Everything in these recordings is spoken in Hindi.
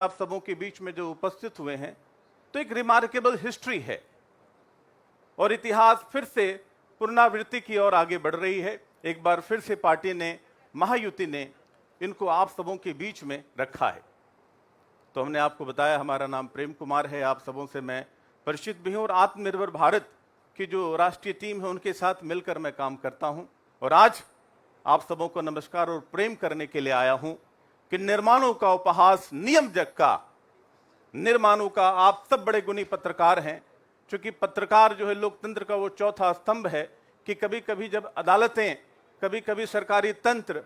आप सबों के बीच में जो उपस्थित हुए हैं, तो एक रिमार्केबल हिस्ट्री है और इतिहास फिर से पुनरावृत्ति की ओर आगे बढ़ रही है। एक बार फिर से पार्टी ने, महायुति ने इनको आप सबों के बीच में रखा है। तो हमने आपको बताया हमारा नाम प्रेम कुमार है, आप सबों से मैं परिचित भी हूं और आत्मनिर्भर भारत की जो राष्ट्रीय टीम है उनके साथ मिलकर मैं काम करता हूं। और आज आप सबों को नमस्कार और प्रेम करने के लिए आया हूं कि निर्माणों का उपहास नियम जग का, निर्माणों का आप सब बड़े गुणी पत्रकार हैं। क्योंकि पत्रकार जो है लोकतंत्र का वो चौथा स्तंभ है कि कभी कभी जब अदालतें, कभी कभी सरकारी तंत्र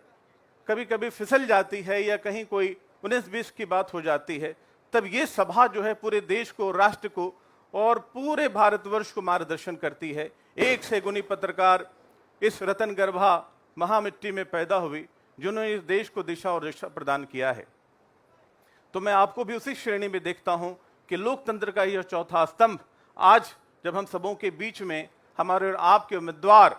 कभी कभी फिसल जाती है या कहीं कोई 19-20 की बात हो जाती है, तब ये सभा जो है पूरे देश को, राष्ट्र को और पूरे भारतवर्ष को मार्गदर्शन करती है। एक से गुणी पत्रकार इस रतन गर्भा महामिट्टी में पैदा हुई जिन्होंने इस देश को दिशा और दिशा प्रदान किया है। तो मैं आपको भी उसी श्रेणी में देखता हूं कि लोकतंत्र का यह चौथा स्तंभ आज जब हम सबों के बीच में हमारे और आपके उम्मीदवार,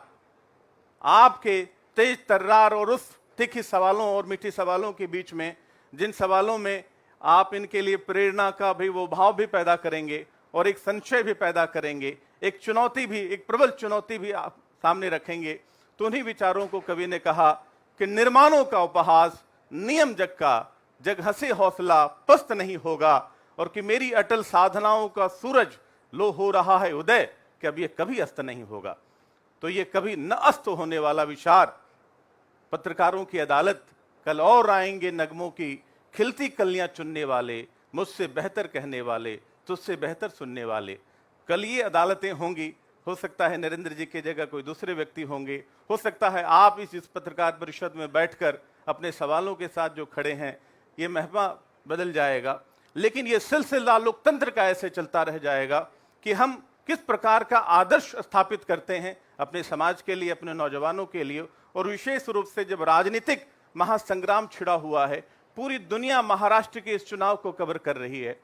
आपके तेज तर्रार और उस तीखी सवालों और मीठी सवालों के बीच में, जिन सवालों में आप इनके लिए प्रेरणा का भी वो भाव भी पैदा करेंगे और एक संशय भी पैदा करेंगे, एक चुनौती भी, एक प्रबल चुनौती भी आप सामने रखेंगे। तो उन्हीं विचारों को कवि ने कहा कि निर्माणों का उपहास नियम जग का, जग हंसे हौसला पस्त नहीं होगा, और कि मेरी अटल साधनाओं का सूरज लो हो रहा है उदय, कि अब ये कभी अस्त नहीं होगा। तो ये कभी न अस्त होने वाला विचार, पत्रकारों की अदालत, कल और आएंगे नगमों की खिलती कलियां चुनने वाले, मुझसे बेहतर कहने वाले, तुझसे बेहतर सुनने वाले। कल ये अदालतें होंगी, हो सकता है नरेंद्र जी की जगह कोई दूसरे व्यक्ति होंगे, हो सकता है आप इस पत्रकार परिषद में बैठकर अपने सवालों के साथ जो खड़े हैं, ये महमा बदल जाएगा। लेकिन ये सिलसिला लोकतंत्र का ऐसे चलता रह जाएगा कि हम किस प्रकार का आदर्श स्थापित करते हैं अपने समाज के लिए, अपने नौजवानों के लिए। और विशेष रूप से जब राजनीतिक महासंग्राम छिड़ा हुआ है, पूरी दुनिया महाराष्ट्र के इस चुनाव को कवर कर रही है,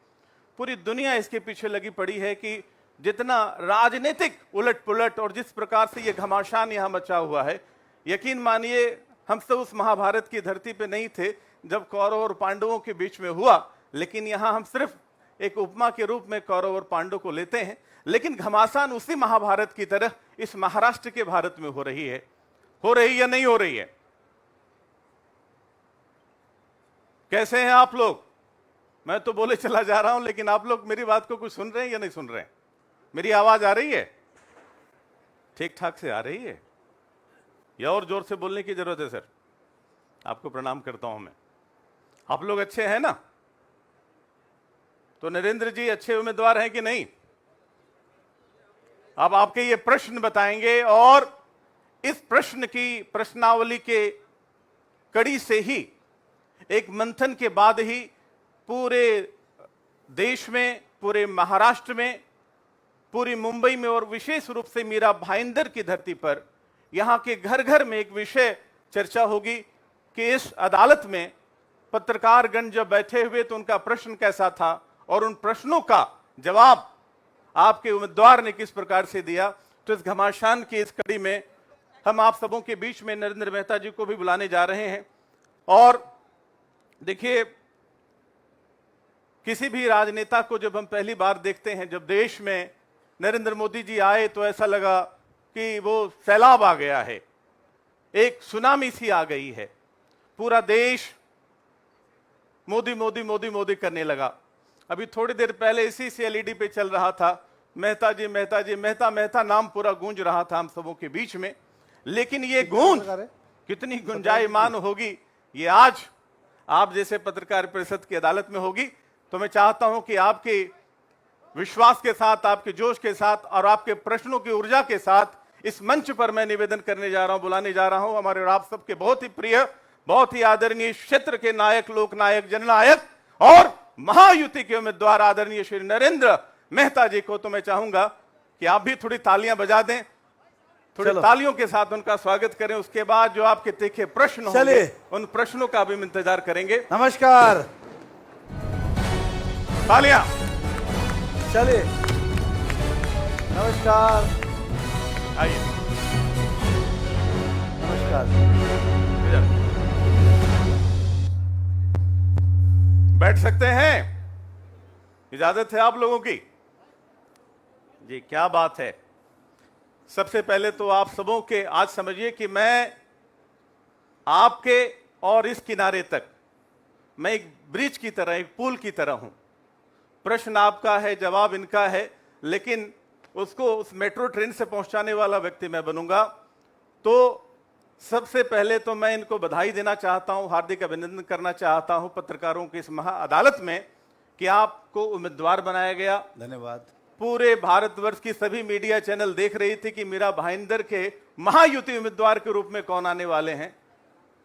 पूरी दुनिया इसके पीछे लगी पड़ी है कि जितना राजनीतिक उलट पुलट और जिस प्रकार से ये घमासान यहां मचा हुआ है, यकीन मानिए हम सब उस महाभारत की धरती पे नहीं थे जब कौरव और पांडवों के बीच में हुआ, लेकिन यहां हम सिर्फ एक उपमा के रूप में कौरव और पांडव को लेते हैं। लेकिन घमासान उसी महाभारत की तरह इस महाराष्ट्र के भारत में हो रही है। हो रही या नहीं हो रही है? कैसे हैं आप लोग? मैं तो बोले चला जा रहा हूं, लेकिन आप लोग मेरी बात को कुछ सुन रहे हैं या नहीं सुन रहे हैं? मेरी आवाज आ रही है? ठीक ठाक से आ रही है या और जोर से बोलने की जरूरत है? सर आपको प्रणाम करता हूं मैं। आप लोग अच्छे हैं ना? तो नरेंद्र जी अच्छे उम्मीदवार हैं कि नहीं? अब आपके ये प्रश्न बताएंगे और इस प्रश्न की प्रश्नावली के कड़ी से ही, एक मंथन के बाद ही पूरे देश में, पूरे महाराष्ट्र में, पूरी मुंबई में और विशेष रूप से मीरा भाईंदर की धरती पर, यहां के घर घर में एक विषय चर्चा होगी कि इस अदालत में पत्रकारगण जब बैठे हुए तो उनका प्रश्न कैसा था और उन प्रश्नों का जवाब आपके उम्मीदवार ने किस प्रकार से दिया। तो इस घमासान की इस कड़ी में हम आप सबों के बीच में नरेंद्र मेहता जी को भी बुलाने जा रहे हैं। और देखिए, किसी भी राजनेता को जब हम पहली बार देखते हैं, जब देश में नरेंद्र मोदी जी आए तो ऐसा लगा कि वो सैलाब आ गया है, एक सुनामी सी आ गई है, पूरा देश मोदी मोदी मोदी मोदी करने लगा। अभी थोड़ी देर पहले इसी से एलईडी पे चल रहा था, मेहता जी मेहता जी, मेहता मेहता नाम पूरा गूंज रहा था हम सबों के बीच में। लेकिन ये गूंज कितनी गुंजायमान होगी, ये आज आप जैसे पत्रकार परिषद की अदालत में होगी। तो मैं चाहता हूं कि आपके विश्वास के साथ, आपके जोश के साथ और आपके प्रश्नों की ऊर्जा के साथ इस मंच पर मैं निवेदन करने जा रहा हूं, बुलाने जा रहा हूं हमारे और आप सबके बहुत ही प्रिय, बहुत ही आदरणीय क्षेत्र के नायक, लोकनायक, जननायक और महायुति के उम्मीदवार आदरणीय श्री नरेंद्र मेहता जी को। तो मैं चाहूंगा कि आप भी थोड़ी तालियां बजा दें, थोड़ी तालियों के साथ उनका स्वागत करें। उसके बाद जो आपके तीखे प्रश्न होंगे उन प्रश्नों का भी इंतजार करेंगे। नमस्कार, तालियां। चलिए, नमस्कार, आइए, नमस्कार। बैठ सकते हैं? इजाजत है आप लोगों की? जी, क्या बात है। सबसे पहले तो आप सबों के आज समझिए कि मैं आपके और इस किनारे तक मैं एक ब्रिज की तरह, एक पुल की तरह हूं। प्रश्न आपका है, जवाब इनका है, लेकिन उसको उस मेट्रो ट्रेन से पहुंचाने वाला व्यक्ति मैं बनूंगा। तो सबसे पहले तो मैं इनको बधाई देना चाहता हूं, हार्दिक अभिनंदन करना चाहता हूं पत्रकारों की इस महा अदालत में कि आपको उम्मीदवार बनाया गया। धन्यवाद। पूरे भारतवर्ष की सभी मीडिया चैनल देख रही थी कि मीरा भाईंदर के महायुति उम्मीदवार के रूप में कौन आने वाले हैं।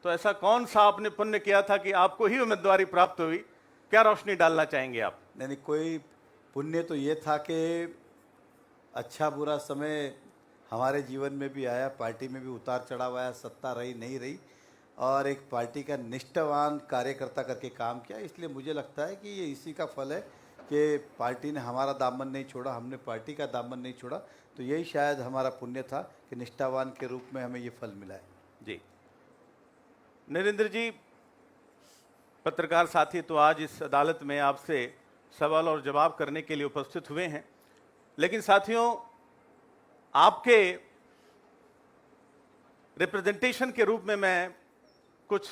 तो ऐसा कौन सा आपने पुण्य किया था कि आपको ही उम्मीदवारी प्राप्त हुई? क्या रोशनी डालना चाहेंगे आप? नहीं, कोई पुण्य तो ये था कि अच्छा बुरा समय हमारे जीवन में भी आया, पार्टी में भी उतार चढ़ाव आया, सत्ता रही नहीं रही, और एक पार्टी का निष्ठावान कार्यकर्ता करके काम किया। इसलिए मुझे लगता है कि ये इसी का फल है कि पार्टी ने हमारा दामन नहीं छोड़ा, हमने पार्टी का दामन नहीं छोड़ा। तो यही शायद हमारा पुण्य था कि निष्ठावान के रूप में हमें ये फल मिला है। जी नरेंद्र जी, पत्रकार साथी तो आज इस अदालत में आपसे सवाल और जवाब करने के लिए उपस्थित हुए हैं, लेकिन साथियों आपके रिप्रेजेंटेशन के रूप में मैं कुछ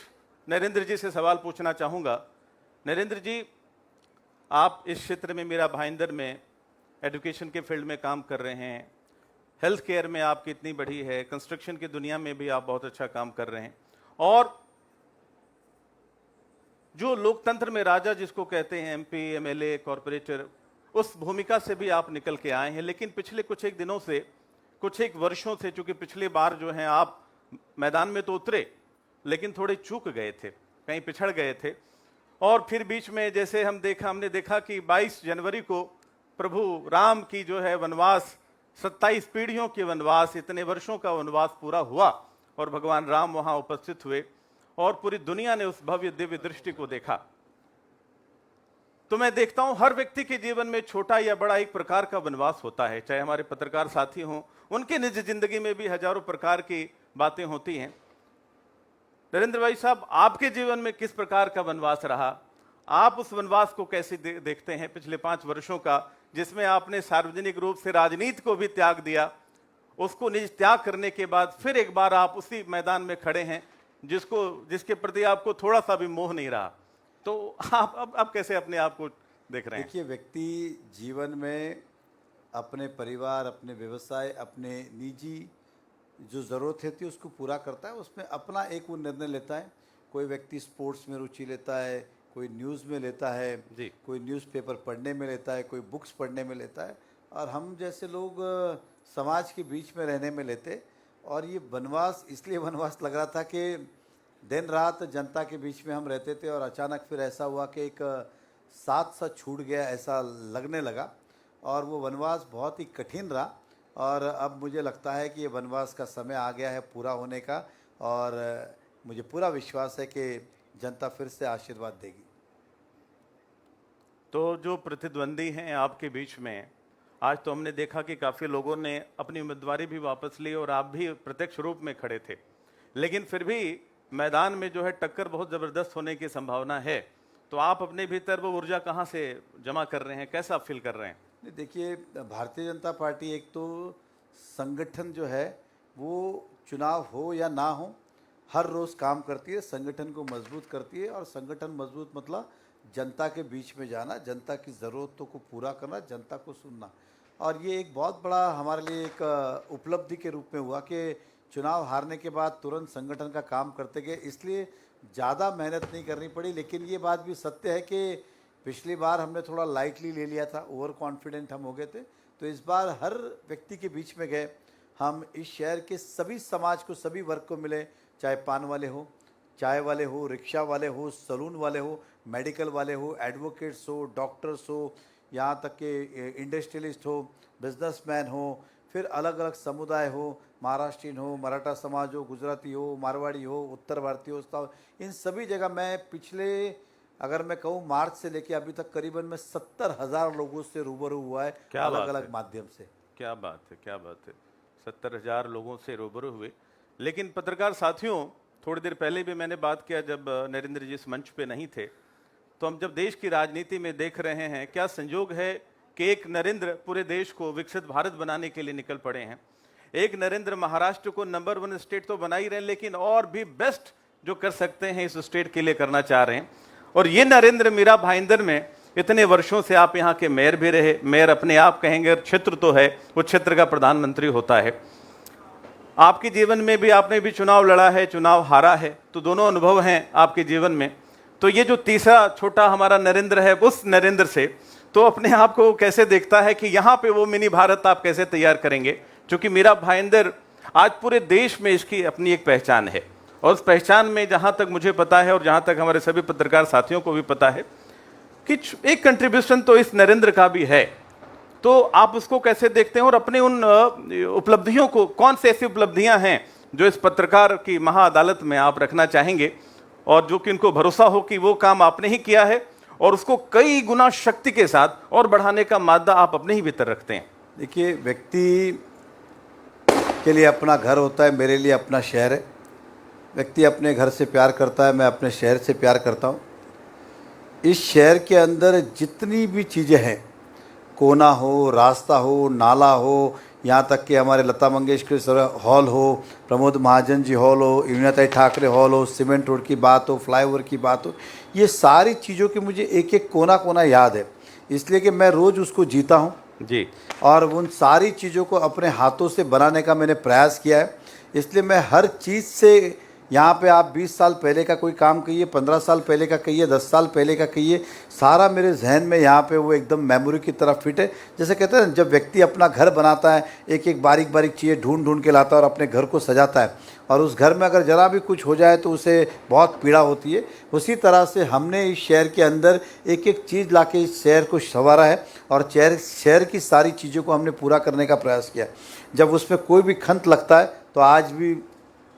नरेंद्र जी से सवाल पूछना चाहूँगा। नरेंद्र जी, आप इस क्षेत्र में मीरा भाईंदर में एजुकेशन के फील्ड में काम कर रहे हैं, हेल्थ केयर में आपकी इतनी बड़ी है, कंस्ट्रक्शन की दुनिया में भी आप बहुत अच्छा काम कर रहे हैं, और जो लोकतंत्र में राजा जिसको कहते हैं एमपी, एमएलए, कॉरपोरेटर, उस भूमिका से भी आप निकल के आए हैं। लेकिन पिछले कुछ एक दिनों से, कुछ एक वर्षों से, चूंकि पिछली बार जो है आप मैदान में तो उतरे लेकिन थोड़े चूक गए थे, कहीं पिछड़ गए थे, और फिर बीच में जैसे हमने देखा कि 22 जनवरी को प्रभु राम की जो है वनवास, 27 पीढ़ियों के वनवास, इतने वर्षों का वनवास पूरा हुआ और भगवान राम वहां उपस्थित हुए और पूरी दुनिया ने उस भव्य दिव्य दृष्टि को देखा। तो मैं देखता हूं हर व्यक्ति के जीवन में छोटा या बड़ा एक प्रकार का वनवास होता है, चाहे हमारे पत्रकार साथी हों, उनके निज जिंदगी में भी हजारों प्रकार की बातें होती हैं। नरेंद्र भाई साहब, आपके जीवन में किस प्रकार का वनवास रहा? आप उस वनवास को कैसे देखते हैं पिछले 5 वर्षों का, जिसमें आपने सार्वजनिक रूप से राजनीति को भी त्याग दिया, उसको निज त्याग करने के बाद फिर एक बार आप उसी मैदान में खड़े हैं जिसके प्रति आपको थोड़ा सा भी मोह नहीं रहा। तो आप अब कैसे अपने आप को देख रहे हैं? देखिए, व्यक्ति जीवन में अपने परिवार, अपने व्यवसाय, अपने निजी जो ज़रूरत होती है उसको पूरा करता है, उसमें अपना एक वो निर्णय लेता है। कोई व्यक्ति स्पोर्ट्स में रुचि लेता है, कोई न्यूज़ में लेता है जी। कोई न्यूज़पेपर पढ़ने में लेता है, कोई बुक्स पढ़ने में लेता है, और हम जैसे लोग समाज के बीच में रहने में लेते। और ये वनवास इसलिए वनवास लग रहा था कि दिन रात जनता के बीच में हम रहते थे, और अचानक फिर ऐसा हुआ कि एक साथ सा छूट गया, ऐसा लगने लगा, और वो वनवास बहुत ही कठिन रहा। और अब मुझे लगता है कि ये वनवास का समय आ गया है पूरा होने का, और मुझे पूरा विश्वास है कि जनता फिर से आशीर्वाद देगी। तो जो प्रतिद्वंदी हैं आपके बीच में, आज तो हमने देखा कि काफ़ी लोगों ने अपनी उम्मीदवारी भी वापस ली और आप भी प्रत्यक्ष रूप में खड़े थे, लेकिन फिर भी मैदान में जो है टक्कर बहुत ज़बरदस्त होने की संभावना है। तो आप अपने भीतर वो ऊर्जा कहाँ से जमा कर रहे हैं, कैसा फील कर रहे हैं? नहीं, देखिए, भारतीय जनता पार्टी एक तो संगठन जो है वो चुनाव हो या ना हो हर रोज़ काम करती है, संगठन को मजबूत करती है। और संगठन मजबूत मतलब जनता के बीच में जाना, जनता की ज़रूरतों को पूरा करना, जनता को सुनना। और ये एक बहुत बड़ा हमारे लिए एक उपलब्धि के रूप में हुआ कि चुनाव हारने के बाद तुरंत संगठन का काम करते गए, इसलिए ज़्यादा मेहनत नहीं करनी पड़ी। लेकिन ये बात भी सत्य है कि पिछली बार हमने थोड़ा लाइटली ले लिया था, ओवर कॉन्फिडेंट हम हो गए थे। तो इस बार हर व्यक्ति के बीच में गए, हम इस शहर के सभी समाज को, सभी वर्ग को मिले, चाहे पान वाले हो, चाय वाले हो, रिक्शा वाले हो, सलून वाले हो, मेडिकल वाले हो, एडवोकेट्स हो, डॉक्टर्स हो, यहाँ तक के इंडस्ट्रियलिस्ट हो, बिजनेसमैन हो, फिर अलग अलग समुदाय हो, महाराष्ट्रीयन हो, मराठा समाज हो, गुजराती हो, मारवाड़ी हो, उत्तर भारतीय हो, इन सभी जगह मैं पिछले, अगर मैं कहूँ मार्च से लेके अभी तक करीबन में 70,000 लोगों से रूबरू हुआ है, अलग अलग माध्यम से। क्या बात है, क्या बात है। 70,000 लोगों से रूबरू हुए। लेकिन पत्रकार साथियों, थोड़ी देर पहले भी मैंने बात किया जब नरेंद्र जी इस मंच पे नहीं थे, तो हम जब देश की राजनीति में देख रहे हैं, क्या संयोग है कि एक नरेंद्र पूरे देश को विकसित भारत बनाने के लिए निकल पड़े हैं। एक नरेंद्र महाराष्ट्र को नंबर 1 स्टेट तो बना ही रहे हैं, लेकिन और भी बेस्ट जो कर सकते हैं इस स्टेट के लिए करना चाह रहे हैं। और ये नरेंद्र मीरा भाईंदर में इतने वर्षों से आप यहाँ के मेयर भी रहे, मेयर अपने आप कहेंगे, क्षेत्र तो है, वो क्षेत्र का प्रधानमंत्री होता है। आपके जीवन में भी आपने भी चुनाव लड़ा है, चुनाव हारा है, तो दोनों अनुभव हैं आपके जीवन में। तो ये जो तीसरा छोटा हमारा नरेंद्र है, उस नरेंद्र से तो अपने आप को कैसे देखता है कि यहाँ पे वो मिनी भारत आप कैसे तैयार करेंगे? क्योंकि मीरा भाईंदर आज पूरे देश में इसकी अपनी एक पहचान है, और उस पहचान में जहाँ तक मुझे पता है और जहाँ तक हमारे सभी पत्रकार साथियों को भी पता है कि एक कंट्रीब्यूशन तो इस नरेंद्र का भी है। तो आप उसको कैसे देखते हैं और अपने उन उपलब्धियों को, कौन सी ऐसी उपलब्धियां हैं जो इस पत्रकार की महाअदालत में आप रखना चाहेंगे और जो कि उनको भरोसा हो कि वो काम आपने ही किया है और उसको कई गुना शक्ति के साथ और बढ़ाने का मादा आप अपने ही भीतर रखते हैं? देखिए, व्यक्ति के लिए अपना घर होता है, मेरे लिए अपना शहर है। व्यक्ति अपने घर से प्यार करता है, मैं अपने शहर से प्यार करता हूँ। इस शहर के अंदर जितनी भी चीज़ें हैं, कोना हो, रास्ता हो, नाला हो, यहाँ तक कि हमारे लता मंगेशकर हॉल हो, प्रमोद महाजन जी हॉल हो, यूनिताई ठाकरे हॉल हो, सीमेंट रोड की बात हो, फ्लाईओवर की बात हो, ये सारी चीज़ों की मुझे एक एक कोना कोना याद है, इसलिए कि मैं रोज़ उसको जीता हूँ जी। और उन सारी चीज़ों को अपने हाथों से बनाने का मैंने प्रयास किया है। इसलिए मैं हर चीज़ से, यहाँ पे आप 20 साल पहले का कोई काम कहिए, 15 साल पहले का कहिए, 10 साल पहले का कहिए, सारा मेरे जहन में यहाँ पे वो एकदम मेमोरी की तरह फिट है। जैसे कहते हैं, जब व्यक्ति अपना घर बनाता है, एक एक बारीक बारीक चीज़ें ढूंढ ढूंढ के लाता है और अपने घर को सजाता है, और उस घर में अगर ज़रा भी कुछ हो जाए तो उसे बहुत पीड़ा होती है। उसी तरह से हमने इस शहर के अंदर एक एक चीज़ ला के इस शहर को संवारा है और शहर की सारी चीज़ों को हमने पूरा करने का प्रयास किया। जब उसमें कोई भी खंत लगता है तो आज भी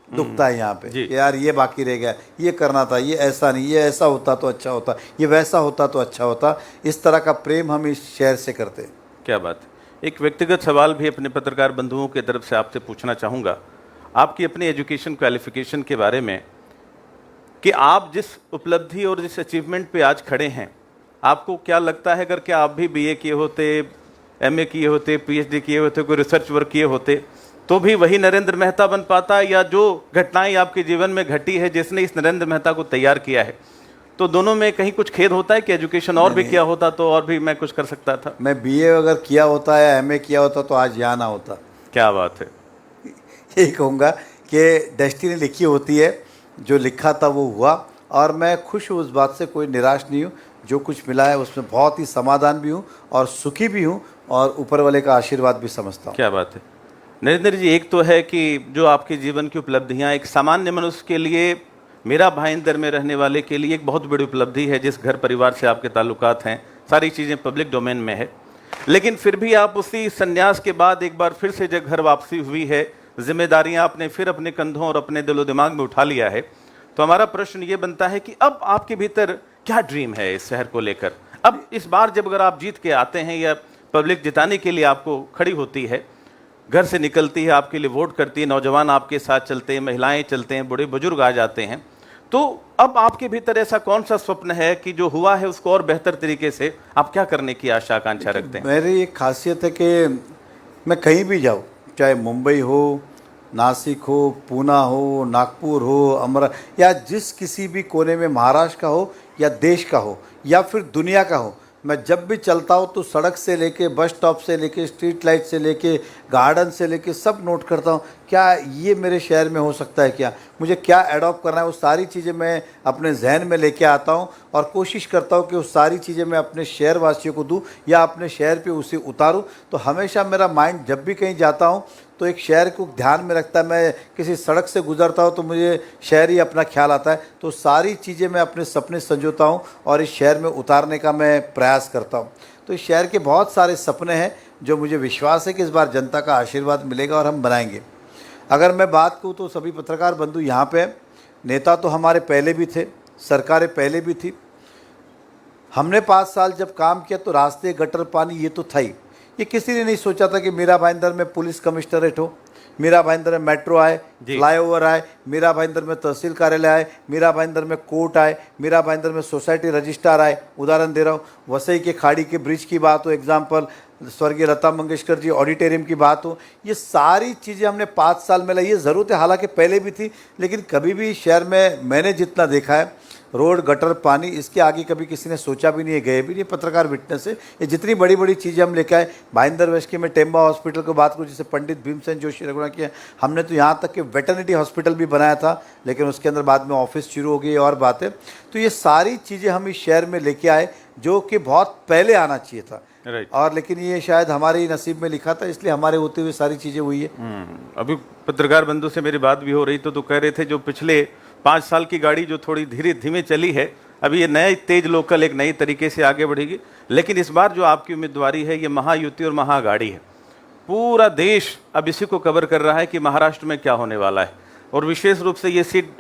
दुखता है यहाँ पे कि यार ये बाकी रह गया, ये करना था, ये ऐसा नहीं, ये ऐसा होता तो अच्छा होता, ये वैसा होता तो अच्छा होता। इस तरह का प्रेम हम इस शहर से करते हैं। क्या बात है। एक व्यक्तिगत सवाल भी अपने पत्रकार बंधुओं की तरफ से आपसे पूछना चाहूँगा, आपकी अपनी एजुकेशन क्वालिफिकेशन के बारे में, कि आप जिस उपलब्धि और जिस अचीवमेंट पे आज खड़े हैं, आपको क्या लगता है अगर क्या आप भी बीए किए होते, एमए किए होते, पीएचडी किए होते, कोई रिसर्च वर्क किए होते, तो भी वही नरेंद्र मेहता बन पाता, या जो घटनाएं आपके जीवन में घटी है जिसने इस नरेंद्र मेहता को तैयार किया है, तो दोनों में कहीं कुछ खेद होता है कि एजुकेशन और भी किया होता तो और भी मैं कुछ कर सकता था? मैं बीए अगर किया होता या एमए किया होता तो आज यहाँ ना होता। क्या बात है। यही कहूँगा कि डेस्टिनी लिखी होती है, जो लिखा था वो हुआ, और मैं खुश हूँ उस बात से, कोई निराश नहीं हूँ। जो कुछ मिला है उसमें बहुत ही समाधान भी हूँ और सुखी भी हूँ और ऊपर वाले का आशीर्वाद भी समझता हूँ। क्या बात है नरेंद्र जी। एक तो है कि जो आपके जीवन की उपलब्धियां एक सामान्य मनुष्य के लिए, मीरा भाईंदर में रहने वाले के लिए एक बहुत बड़ी उपलब्धि है। जिस घर परिवार से आपके ताल्लुकात हैं, सारी चीज़ें पब्लिक डोमेन में है, लेकिन फिर भी आप उसी संन्यास के बाद एक बार फिर से जब घर वापसी हुई है, जिम्मेदारियां आपने फिर अपने कंधों और अपने दिलो दिमाग में उठा लिया है, तो हमारा प्रश्न ये बनता है कि अब आपके भीतर क्या ड्रीम है इस शहर को लेकर? अब इस बार जब अगर आप जीत के आते हैं या पब्लिक जिताने के लिए आपको खड़ी होती है, घर से निकलती है, आपके लिए वोट करती है, नौजवान आपके साथ चलते हैं, महिलाएं चलते हैं, बूढ़े बुजुर्ग आ जाते हैं, तो अब आपके भीतर ऐसा कौन सा स्वप्न है कि जो हुआ है उसको और बेहतर तरीके से आप क्या करने की आशा आकांक्षा रखते हैं? मेरी एक खासियत है कि मैं कहीं भी जाऊँ, चाहे मुंबई हो, नासिक हो, पूना हो, नागपुर हो, अमरा, या जिस किसी भी कोने में महाराष्ट्र का हो या देश का हो या फिर दुनिया का हो, मैं जब भी चलता हूँ तो सड़क से लेके, बस स्टॉप से लेके, स्ट्रीट लाइट से लेके, गार्डन से लेके सब नोट करता हूँ, क्या ये मेरे शहर में हो सकता है, क्या मुझे क्या अडॉप्ट करना है। वो सारी चीज़ें मैं अपने जहन में लेके आता हूँ और कोशिश करता हूँ कि वो सारी चीज़ें मैं अपने शहर वासियों को दूँ या अपने शहर पे उसे उतारूँ। तो हमेशा मेरा माइंड जब भी कहीं जाता हूँ तो एक शहर को ध्यान में रखता है। मैं किसी सड़क से गुजरता हूँ तो मुझे शहर ही अपना ख्याल आता है। तो सारी चीज़ें मैं अपने सपने संजोता हूँ और इस शहर में उतारने का मैं प्रयास करता हूँ। तो इस शहर के बहुत सारे सपने हैं जो मुझे विश्वास है कि इस बार जनता का आशीर्वाद मिलेगा और हम बनाएंगे। अगर मैं बात करूँ तो सभी पत्रकार बंधु यहाँ पे, नेता तो हमारे पहले भी थे, सरकारें पहले भी थी। हमने 5 साल जब काम किया तो रास्ते, गटर, पानी ये तो था ही। ये किसी ने नहीं सोचा था कि मीरा भाईंदर में पुलिस कमिश्नरेट हो, मीरा भाईंदर में मेट्रो आए, फ्लाईओवर आए, मीरा भाईंदर में तहसील कार्यालय आए, मीरा भाईंदर में कोर्ट आए, मीरा भाईंदर में सोसाइटी रजिस्ट्रार आए। उदाहरण दे रहा हूँ, वसई के खाड़ी के ब्रिज की बात हो, एग्जाम्पल स्वर्गीय लता मंगेशकर जी ऑडिटोरियम की बात हो, ये सारी चीज़ें हमने 5 साल में लाई। ये ज़रूरत है, हालांकि पहले भी थी, लेकिन कभी भी शहर में मैंने जितना देखा है, रोड, गटर, पानी, इसके आगे कभी किसी ने सोचा भी नहीं है, गए भी नहीं। पत्रकार विटनेस है। ये जितनी बड़ी बड़ी चीज़ें हम लेके आए, भाईंदर वेस्की में टेम्बा हॉस्पिटल की बात करूँ, जिसे पंडित भीमसेन जोशी ने रखना किया, हमने तो यहाँ तक कि वेटर्निटी हॉस्पिटल भी बनाया था, लेकिन उसके अंदर बाद में ऑफिस शुरू हो गई और बात है। तो ये सारी चीज़ें हम इस शहर में लेके आए, जो कि बहुत पहले आना चाहिए था। और लेकिन ये शायद हमारे ही नसीब में लिखा था, इसलिए हमारे होते हुए सारी चीज़ें हुई है। अभी पत्रकार बंधु से मेरी बात भी हो रही तो कह रहे थे जो पिछले 5 साल की गाड़ी जो थोड़ी धीमे चली है, अभी ये नए तेज लोकल एक नई तरीके से आगे बढ़ेगी। लेकिन इस बार जो आपकी उम्मीदवारी है, ये महायुति और महागाड़ी है। पूरा देश अब इसी को कवर कर रहा है कि महाराष्ट्र में क्या होने वाला है, और विशेष रूप से ये सीट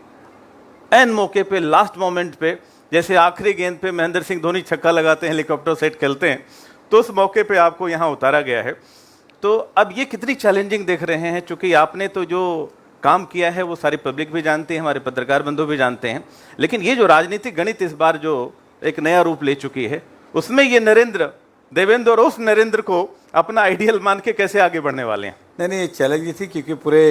एन मौके पे, लास्ट मोमेंट पे, जैसे आखिरी गेंद पे महेंद्र सिंह धोनी छक्का लगाते हैं, हेलीकॉप्टर सेट खेलते हैं, तो उस मौके पे आपको यहाँ उतारा गया है। तो अब ये कितनी चैलेंजिंग देख रहे हैं, चूंकि आपने तो जो काम किया है वो सारी पब्लिक भी जानती है, हमारे पत्रकार बंधु भी जानते हैं, लेकिन ये जो राजनीतिक गणित इस बार जो एक नया रूप ले चुकी है, उसमें ये नरेंद्र, देवेंद्र और उस नरेंद्र को अपना आइडियल मान के कैसे आगे बढ़ने वाले हैं? नहीं, ये चैलेंज थी, क्योंकि पूरे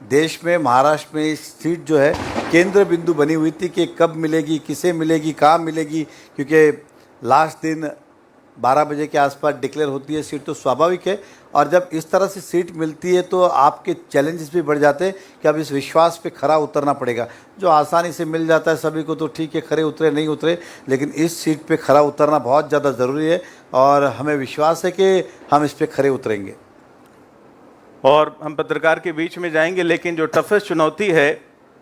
देश में महाराष्ट्र में इस सीट जो है केंद्र बिंदु बनी हुई थी कि कब मिलेगी, किसे मिलेगी, कहाँ मिलेगी, क्योंकि लास्ट दिन 12 बजे के आसपास डिक्लेयर होती है सीट, तो स्वाभाविक है। और जब इस तरह से सीट मिलती है तो आपके चैलेंजेस भी बढ़ जाते हैं कि अब इस विश्वास पे खरा उतरना पड़ेगा। जो आसानी से मिल जाता है सभी को तो ठीक है, खरे उतरे नहीं उतरे, लेकिन इस सीट पे खरा उतरना बहुत ज़्यादा ज़रूरी है, और हमें विश्वास है कि हम इस पर खरे उतरेंगे। और हम पत्रकार के बीच में जाएंगे, लेकिन जो टफेस्ट चुनौती है,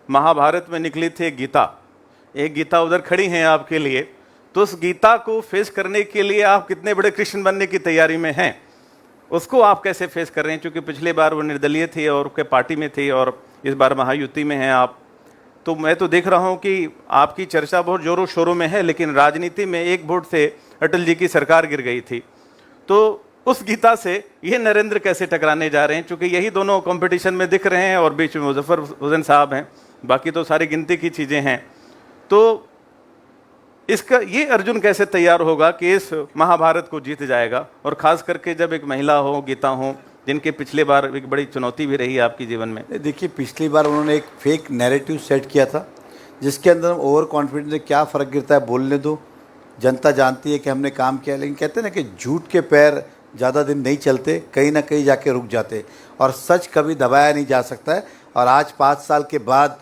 महाभारत में निकली थी एक गीता उधर खड़ी हैं आपके लिए, तो उस गीता को फेस करने के लिए आप कितने बड़े कृष्ण बनने की तैयारी में हैं, उसको आप कैसे फेस कर रहे हैं? क्योंकि पिछली बार वो निर्दलीय थे और के पार्टी में थे, और इस बार महायुति में हैं आप। तो मैं तो देख रहा हूं कि आपकी चर्चा बहुत जोरों शोरों में है, लेकिन राजनीति में एक वोट से अटल जी की सरकार गिर गई थी। तो उस गीता से ये नरेंद्र कैसे टकराने जा रहे हैं? क्योंकि यही दोनों कंपटीशन में दिख रहे हैं, और बीच में मुजफ्फर हुसैन साहब हैं, बाकी तो सारी गिनती की चीज़ें हैं। तो इसका ये अर्जुन कैसे तैयार होगा कि इस महाभारत को जीत जाएगा, और खास करके जब एक महिला हो, गीता हो, जिनके पिछले बार एक बड़ी चुनौती भी रही है आपके जीवन में? देखिए, पिछली बार उन्होंने एक फेक नैरेटिव सेट किया था, जिसके अंदर ओवर कॉन्फिडेंस से क्या फ़र्क गिरता है, बोलने दो, जनता जानती है कि हमने काम किया। लेकिन कहते हैं ना कि झूठ के पैर ज़्यादा दिन नहीं चलते, कहीं ना कहीं जाके रुक जाते, और सच कभी दबाया नहीं जा सकता है। और आज 5 साल के बाद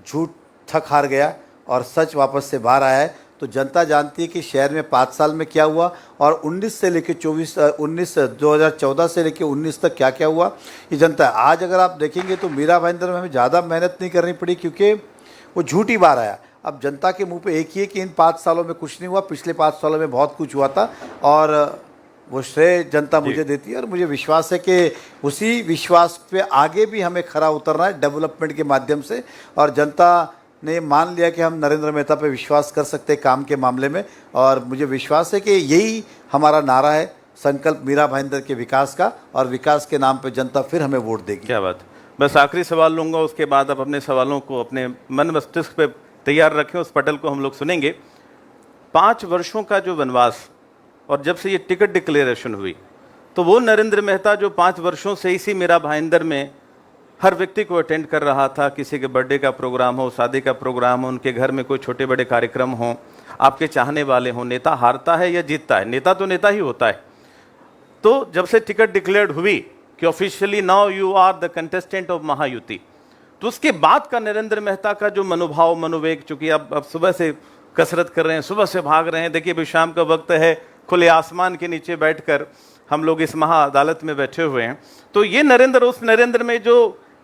झूठ थक हार गया और सच वापस से बाहर आया है। तो जनता जानती है कि शहर में 5 साल में क्या हुआ, और 19 से लेकर 2014 से लेकर 19 तक क्या क्या हुआ, ये जनता है। आज अगर आप देखेंगे तो मीरा भाईंदर में हमें ज़्यादा मेहनत नहीं करनी पड़ी, क्योंकि वो झूठ ही बाहर आया। अब जनता के मुंह पे एक ही है कि इन 5 सालों में कुछ नहीं हुआ, पिछले 5 सालों में बहुत कुछ हुआ था, और वो श्रेय जनता मुझे देती है। और मुझे विश्वास है कि उसी विश्वास पे आगे भी हमें खरा उतरना है डेवलपमेंट के माध्यम से। और जनता ने मान लिया कि हम नरेंद्र मेहता पे विश्वास कर सकते हैं काम के मामले में, और मुझे विश्वास है कि यही हमारा नारा है, संकल्प मीरा भाईंदर के विकास का, और विकास के नाम पे जनता फिर हमें वोट देगी। क्या बात। बस आखिरी सवाल लूँगा, उसके बाद आप अपने सवालों को अपने मन मस्तिष्क पे तैयार रखें, उस पटल को हम लोग सुनेंगे। 5 वर्षों का जो वनवास, और जब से ये टिकट डिक्लेरेशन हुई, तो वो नरेंद्र मेहता जो 5 वर्षों से इसी मीरा भाईंदर में हर व्यक्ति को अटेंड कर रहा था, किसी के बर्थडे का प्रोग्राम हो, शादी का प्रोग्राम हो, उनके घर में कोई छोटे बड़े कार्यक्रम हो, आपके चाहने वाले हों, नेता हारता है या जीतता है, नेता तो नेता ही होता है। तो जब से टिकट डिक्लेयर्ड हुई कि officially now you are the contestant of Mahayuti, तो उसके बाद का नरेंद्र मेहता का जो मनोभाव, मनोवेग, चूंकि अब सुबह से कसरत कर रहे हैं, सुबह से भाग रहे हैं, देखिए अभी शाम का वक्त है, खुले आसमान के नीचे बैठकर हम लोग इस महा अदालत में बैठे हुए हैं, तो ये नरेंद्र उस नरेंद्र में जो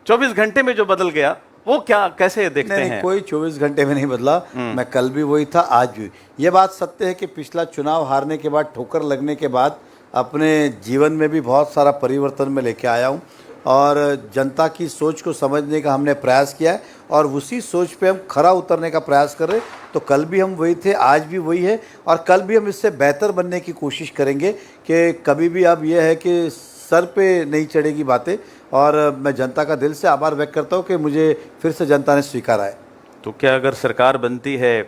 24 घंटे में जो बदल गया, वो क्या कैसे देखते हैं? कोई 24 घंटे में नहीं बदला। मैं कल भी वही था, आज भी। ये बात सत्य है कि पिछला चुनाव हारने के बाद, ठोकर लगने के बाद, अपने जीवन में भी बहुत सारा परिवर्तन में लेके आया हूँ, और जनता की सोच को समझने का हमने प्रयास किया है, और उसी सोच पे हम खरा उतरने का प्रयास कर रहे हैं। तो कल भी हम वही थे, आज भी वही है, और कल भी हम इससे बेहतर बनने की कोशिश करेंगे। कि कभी भी अब यह है कि सर पे नहीं चढ़ेगी बातें। और मैं जनता का दिल से आभार व्यक्त करता हूँ कि मुझे फिर से जनता ने स्वीकारा है। तो क्या अगर सरकार बनती है,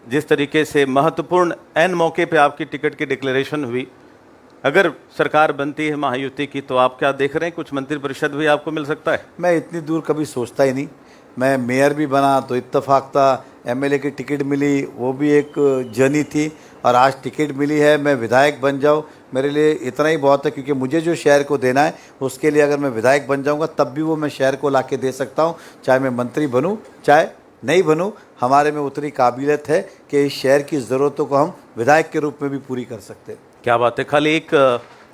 जिस तरीके से महत्वपूर्ण एन मौके पे आपकी टिकट की डिक्लेरेशन हुई, अगर सरकार बनती है महायुति की, तो आप क्या देख रहे हैं, कुछ मंत्रिपरिषद भी आपको मिल सकता है? मैं इतनी दूर कभी सोचता ही नहीं। मैं मेयर भी बना तो इत्तेफाक था, एमएलए की टिकट मिली वो भी एक जर्नी थी, और आज टिकट मिली है मैं विधायक बन जाऊं, मेरे लिए इतना ही बहुत है। क्योंकि मुझे जो शहर को देना है उसके लिए अगर मैं विधायक बन जाऊंगा तब भी वो मैं शहर को लाके दे सकता हूं, चाहे मैं मंत्री बनूं चाहे नहीं बनूं। हमारे में उतनी काबिलियत है कि इस शहर की ज़रूरतों को हम विधायक के रूप में भी पूरी कर सकते हैं। क्या बात है। खाली एक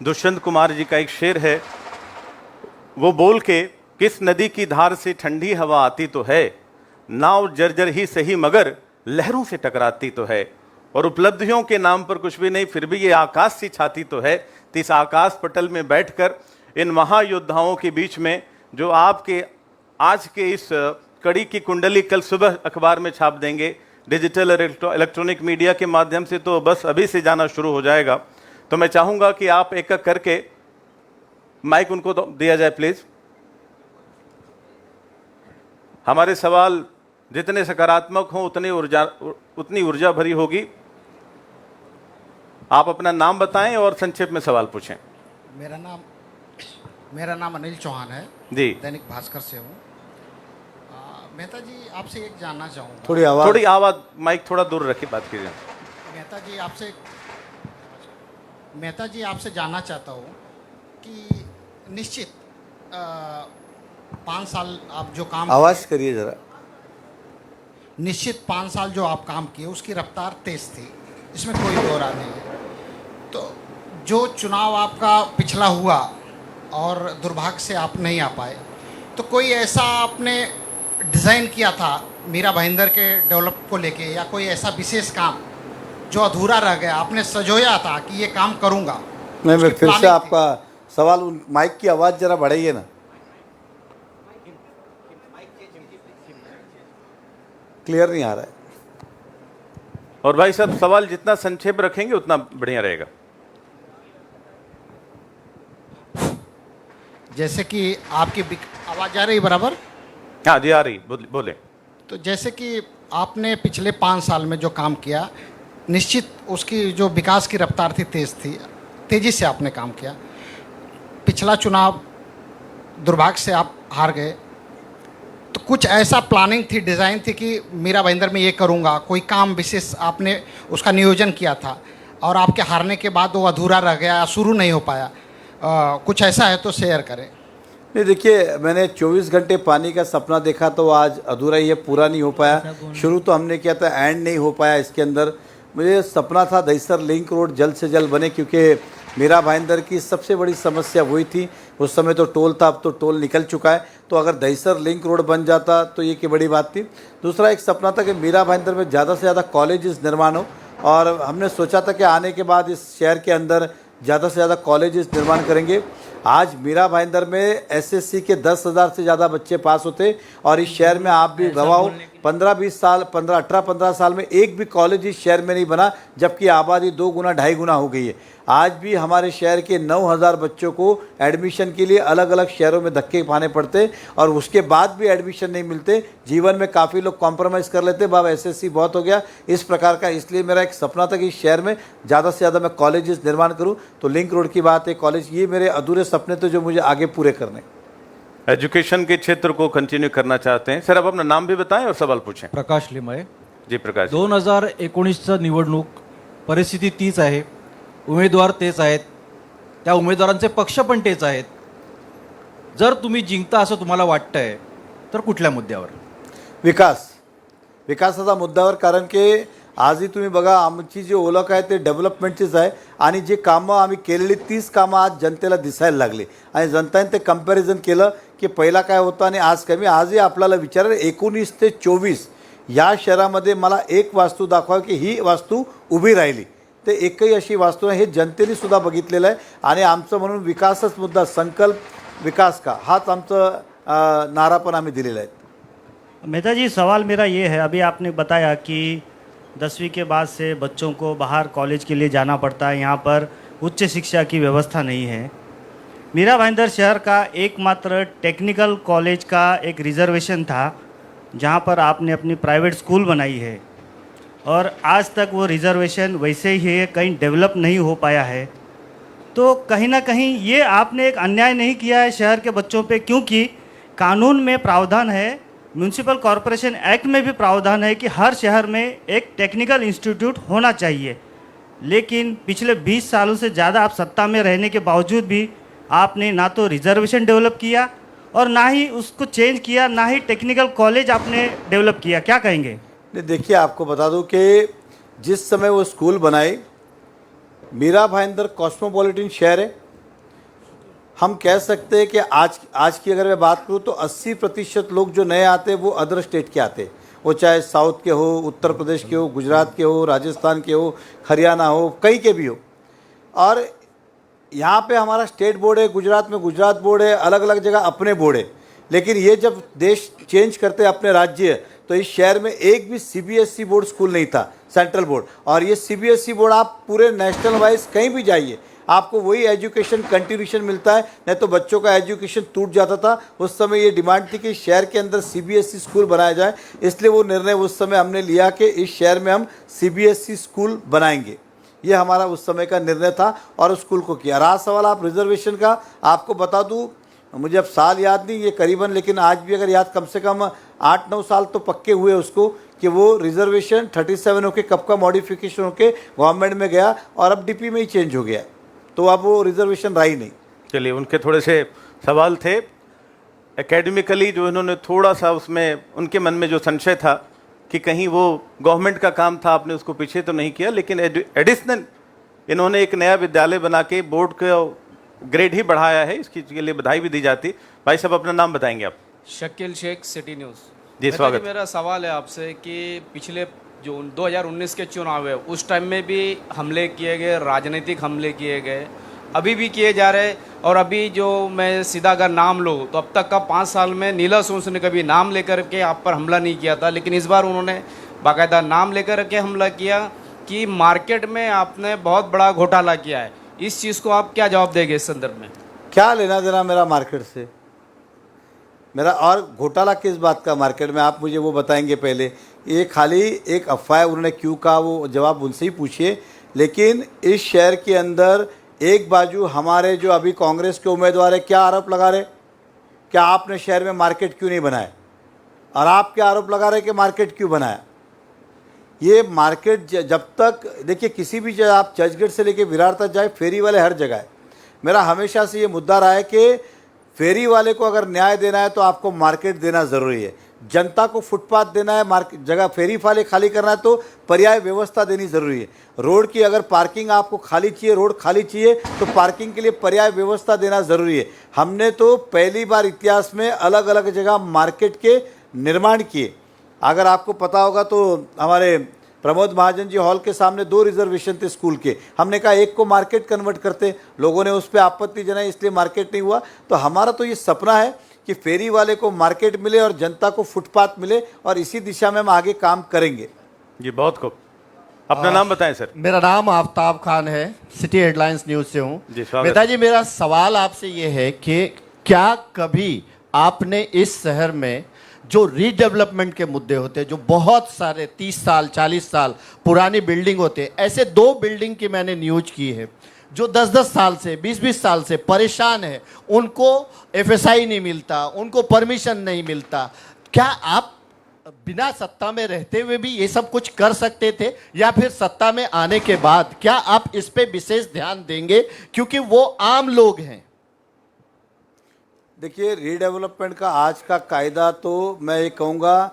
दुष्यंत कुमार जी का एक शेर है, वो बोल के, किस नदी की धार से ठंडी हवा आती तो है, नाव जर्जर ही सही मगर लहरों से टकराती तो है, और उपलब्धियों के नाम पर कुछ भी नहीं फिर भी ये आकाश सी छाती तो है। तो इस आकाश पटल में बैठकर इन महायोद्धाओं के बीच में जो आपके आज के इस कड़ी की कुंडली कल सुबह अखबार में छाप देंगे, डिजिटल और इलेक्ट्रॉनिक मीडिया के माध्यम से तो बस अभी से जाना शुरू हो जाएगा। तो मैं चाहूंगा कि आप एक एक करके माइक उनको दिया जाए प्लीज। हमारे सवाल जितने सकारात्मक हों उतनी ऊर्जा भरी होगी। आप अपना नाम बताएं और संक्षेप में सवाल पूछें। मेरा नाम अनिल चौहान है जी, दैनिक भास्कर से हूँ। मेहता जी आपसे एक जानना चाहूँगा। थोड़ी आवाज माइक थोड़ा दूर रखी बात कीजिए। मेहता जी आपसे जानना चाहता हूँ कि निश्चित 5 साल आप जो काम आवाज़ करिए ज़रा। निश्चित 5 साल जो आप काम किए उसकी रफ्तार तेज थी, इसमें कोई दो राय नहीं है। तो जो चुनाव आपका पिछला हुआ और दुर्भाग्य से आप नहीं आ पाए, तो कोई ऐसा आपने डिज़ाइन किया था मीरा भाईंदर के डेवलप को लेके, या कोई ऐसा विशेष काम जो अधूरा रह गया आपने सजोया था कि ये काम करूँगा? मैं फिर से आपका सवाल, माइक की आवाज़ ज़रा बढ़ाइए ना, क्लियर नहीं आ रहा है। और भाई साहब सवाल जितना संक्षेप रखेंगे उतना बढ़िया रहेगा। जैसे कि आपकी आवाज़ आ रही बराबर? हाँ जी आ रही, बोले। तो जैसे कि आपने पिछले 5 साल में जो काम किया, निश्चित उसकी जो विकास की रफ्तार थी तेज़ी से आपने काम किया। पिछला चुनाव दुर्भाग्य से आप हार गए, तो कुछ ऐसा प्लानिंग थी, डिज़ाइन थी कि मीरा भाईंदर में ये करूँगा, कोई काम विशेष आपने उसका नियोजन किया था और आपके हारने के बाद वो अधूरा रह गया, शुरू नहीं हो पाया। कुछ ऐसा है तो शेयर करें। नहीं देखिए, मैंने 24 घंटे पानी का सपना देखा तो आज अधूरा ही है, पूरा नहीं हो पाया। शुरू तो हमने किया था, एंड नहीं हो पाया। इसके अंदर मुझे सपना था दहिसर लिंक रोड जल्द से जल्द बने, क्योंकि मीरा भाईंदर की सबसे बड़ी समस्या वही थी। उस समय तो टोल था, अब तो टोल निकल चुका है। तो अगर दहिसर लिंक रोड बन जाता तो ये की बड़ी बात थी। दूसरा एक सपना था कि मीरा भाईंदर में ज़्यादा से ज़्यादा कॉलेजेस निर्माण हो, और हमने सोचा था कि आने के बाद इस शहर के अंदर ज़्यादा से ज़्यादा कॉलेजेस निर्माण करेंगे। आज मीरा भाईंदर में एसएससी के 10,000 से ज़्यादा बच्चे पास होते, और इस शहर में आप भी गवाह हो, 18-15 साल में एक भी कॉलेज इस शहर में नहीं बना, जबकि आबादी 2 गुना 2.5 गुना हो गई है। आज भी हमारे शहर के 9,000 बच्चों को एडमिशन के लिए अलग अलग शहरों में धक्के खाने पड़ते, और उसके बाद भी एडमिशन नहीं मिलते। जीवन में काफ़ी लोग कॉम्प्रोमाइज़ कर लेते, बाबा एसएससी बहुत हो गया, इस प्रकार का। इसलिए मेरा एक सपना था कि इस शहर में ज़्यादा से ज़्यादा मैं कॉलेजेस निर्माण करूँ। तो लिंक रोड की बात है, कॉलेज, ये मेरे अधूरे सपने थे जो मुझे आगे पूरे करने। एजुकेशन के क्षेत्र को कंटिन्यू करना चाहते हैं। सर आप अपना नाम भी बताएं और सवाल पूछें। प्रकाश लिमये। जी प्रकाश। 2019चं निवडणूक परिस्थिती तीच आहे, उमेदवार तेच आहेत, त्या उमेदवारांचे पक्ष पण तेच आहेत। जर तुम्ही जिंकता असं तुम्हाला वाटतंय तर कुठल्या मुद्द्यावर? विकासाचा मुद्द्यावर, कारण की आजही तुम्ही बघा आमची जी ओळख आहे ते डेव्हलपमेंटचीच आहे, आणि जे कामं आम्ही केलेली 30 कामं आज जनतेला दिसायला लागली, आणि जनतेने ते कंपॅरिझन केलं की पहिला काय होतं आणि आज कमी। आजही आपल्याला विचार 19 ते 24 या शहरामध्ये मला एक वास्तू दाखवा की ही वास्तू उभी राहिली, ते एकही अशी वास्तू नाही, हे जनतेने सुद्धा बघितलेलं आहे। आणि आमचं म्हणून विकासच मुद्दा, संकल्प विकास का, हाच आमचं नारा पण आम्ही दिलेला आहे। मेहता जी सवाल मेरा ये है, अभी आपने बताया कि 10वीं के बाद से बच्चों को बाहर कॉलेज के लिए जाना पड़ता है, यहाँ पर उच्च शिक्षा की व्यवस्था नहीं है। मीरा भाईंदर शहर का एकमात्र टेक्निकल कॉलेज का एक रिजर्वेशन था जहां पर आपने अपनी प्राइवेट स्कूल बनाई है, और आज तक वो रिजर्वेशन वैसे ही है, कहीं डेवलप नहीं हो पाया है। तो कहीं ना कहीं ये आपने एक अन्याय नहीं किया है शहर के बच्चों पे, क्योंकि कानून में प्रावधान है, म्यूनिसिपल कॉरपोरेशन एक्ट में भी प्रावधान है कि हर शहर में एक टेक्निकल इंस्टीट्यूट होना चाहिए। लेकिन पिछले 20 सालों से ज़्यादा आप सत्ता में रहने के बावजूद भी आपने ना तो रिजर्वेशन डेवलप किया और ना ही उसको चेंज किया, ना ही टेक्निकल कॉलेज आपने डेवलप किया। क्या कहेंगे? नहीं, देखिए आपको बता दूं कि जिस समय वो स्कूल बनाए, मीरा भाईंदर कॉस्मोपॉलिटन शहर है। हम कह सकते हैं कि आज की अगर मैं बात करूं तो 80% लोग जो नए आते हैं वो अदर स्टेट के आते हैं, वो चाहे साउथ के हो, उत्तर प्रदेश के हो, गुजरात के हो, राजस्थान के हो, हरियाणा हो, कहीं के भी हो। और यहाँ पे हमारा स्टेट बोर्ड है, गुजरात में गुजरात बोर्ड है, अलग अलग जगह अपने बोर्ड है। लेकिन ये जब देश चेंज करते हैं अपने राज्य, तो इस शहर में एक भी सीबीएसई बोर्ड स्कूल नहीं था, सेंट्रल बोर्ड। और ये सीबीएसई बोर्ड आप पूरे नेशनल वाइज कहीं भी जाइए, आपको वही एजुकेशन कंटिन्यूशन मिलता है, नहीं तो बच्चों का एजुकेशन टूट जाता था। उस समय ये डिमांड थी कि शहर के अंदर सीबीएसई स्कूल बनाया जाए, इसलिए वो निर्णय उस समय हमने लिया कि इस शहर में हम सीबीएसई स्कूल बनाएंगे। ये हमारा उस समय का निर्णय था और स्कूल को किया। रहा सवाल आप रिजर्वेशन का, आपको बता दूं, मुझे अब साल याद नहीं ये करीबन, लेकिन आज भी अगर याद, कम से कम 8-9 साल तो पक्के हुए उसको कि वो रिजर्वेशन 37 होके कब का मॉडिफिकेशन होके गवर्नमेंट में गया और अब डीपी में ही चेंज हो गया, तो अब वो रिजर्वेशन रहा ही नहीं। चलिए, उनके थोड़े से सवाल थे एकेडमिकली, जो इन्होंने थोड़ा सा उसमें उनके मन में जो संशय था कि कहीं वो गवर्नमेंट का काम था, आपने उसको पीछे तो नहीं किया, लेकिन एडिशनल इन्होंने एक नया विद्यालय बना के बोर्ड का ग्रेड ही बढ़ाया है, इसकी के लिए बधाई भी दी जाती। भाई साहब, अपना नाम बताएंगे आप? Shakeel Shaikh, city news. जी, स्वागत। मेरा सवाल है आपसे कि पिछले जो 2019 के चुनाव है उस टाइम में भी हमले किए गए, राजनीतिक हमले किए गए, अभी भी किए जा रहे। और अभी जो मैं सीधा अगर नाम लूँ तो अब तक का 5 साल में नीला सोंस ने कभी नाम लेकर के आप पर हमला नहीं किया था, लेकिन इस बार उन्होंने बाकायदा नाम लेकर के हमला किया कि मार्केट में आपने बहुत बड़ा घोटाला किया है। इस चीज़ को आप क्या जवाब देंगे इस संदर्भ में? क्या लेना देना मेरा मार्केट से, मेरा और घोटाला किस बात का मार्केट में, आप मुझे वो बताएंगे पहले। ये खाली एक अफवाह है, उन्होंने क्यों कहा वो जवाब उनसे ही पूछिए। लेकिन इस शहर के अंदर एक बाजू हमारे जो अभी कांग्रेस के उम्मीदवार है, क्या आरोप लगा रहे, क्या आपने शहर में मार्केट क्यों नहीं बनाया, और आप क्या आरोप लगा रहे कि मार्केट क्यों बनाया। ये मार्केट जब तक, देखिए किसी भी जगह आप चर्चगेट से लेके विरार तक जाए, फेरी वाले हर जगह है। मेरा हमेशा से ये मुद्दा रहा है कि फेरी वाले को अगर न्याय देना है तो आपको मार्केट देना ज़रूरी है, जनता को फुटपाथ देना है, मार्केट जगह फेरी वाले खाली करना है तो पर्याय व्यवस्था देनी ज़रूरी है। रोड की अगर पार्किंग आपको खाली चाहिए, रोड खाली चाहिए, तो पार्किंग के लिए पर्याय व्यवस्था देना ज़रूरी है। हमने तो पहली बार इतिहास में अलग अलग जगह मार्केट के निर्माण किए। अगर आपको पता होगा तो हमारे प्रमोद महाजन जी हॉल के सामने 2 रिजर्वेशन थे स्कूल के, हमने कहा एक को मार्केट कन्वर्ट करते, लोगों ने उस पर आपत्ति जनाई, इसलिए मार्केट नहीं हुआ। तो हमारा तो ये सपना है कि फेरी वाले को मार्केट मिले और जनता को फुटपाथ मिले, और इसी दिशा में हम आगे काम करेंगे। जी, बहुत खूब। अपना नाम बताएं सर? मेरा नाम आफ्ताब खान है, सिटी हेडलाइंस न्यूज से हूँ। जी, स्वागत। नेताजी, मेरा सवाल आपसे ये है कि क्या कभी आपने इस शहर में जो रीडेवलपमेंट के मुद्दे होते हैं, जो बहुत सारे 30 साल 40 साल पुरानी बिल्डिंग होते हैं, ऐसे 2 बिल्डिंग की मैंने न्यूज की है जो 10-10 साल से 20-20 साल से परेशान है, उनको एफएसआई नहीं मिलता, उनको परमिशन नहीं मिलता, क्या आप बिना सत्ता में रहते हुए भी ये सब कुछ कर सकते थे, या फिर सत्ता में आने के बाद क्या आप इस पे विशेष ध्यान देंगे, क्योंकि वो आम लोग हैं? देखिए, रीडेवलपमेंट का आज का कायदा तो मैं ये कहूँगा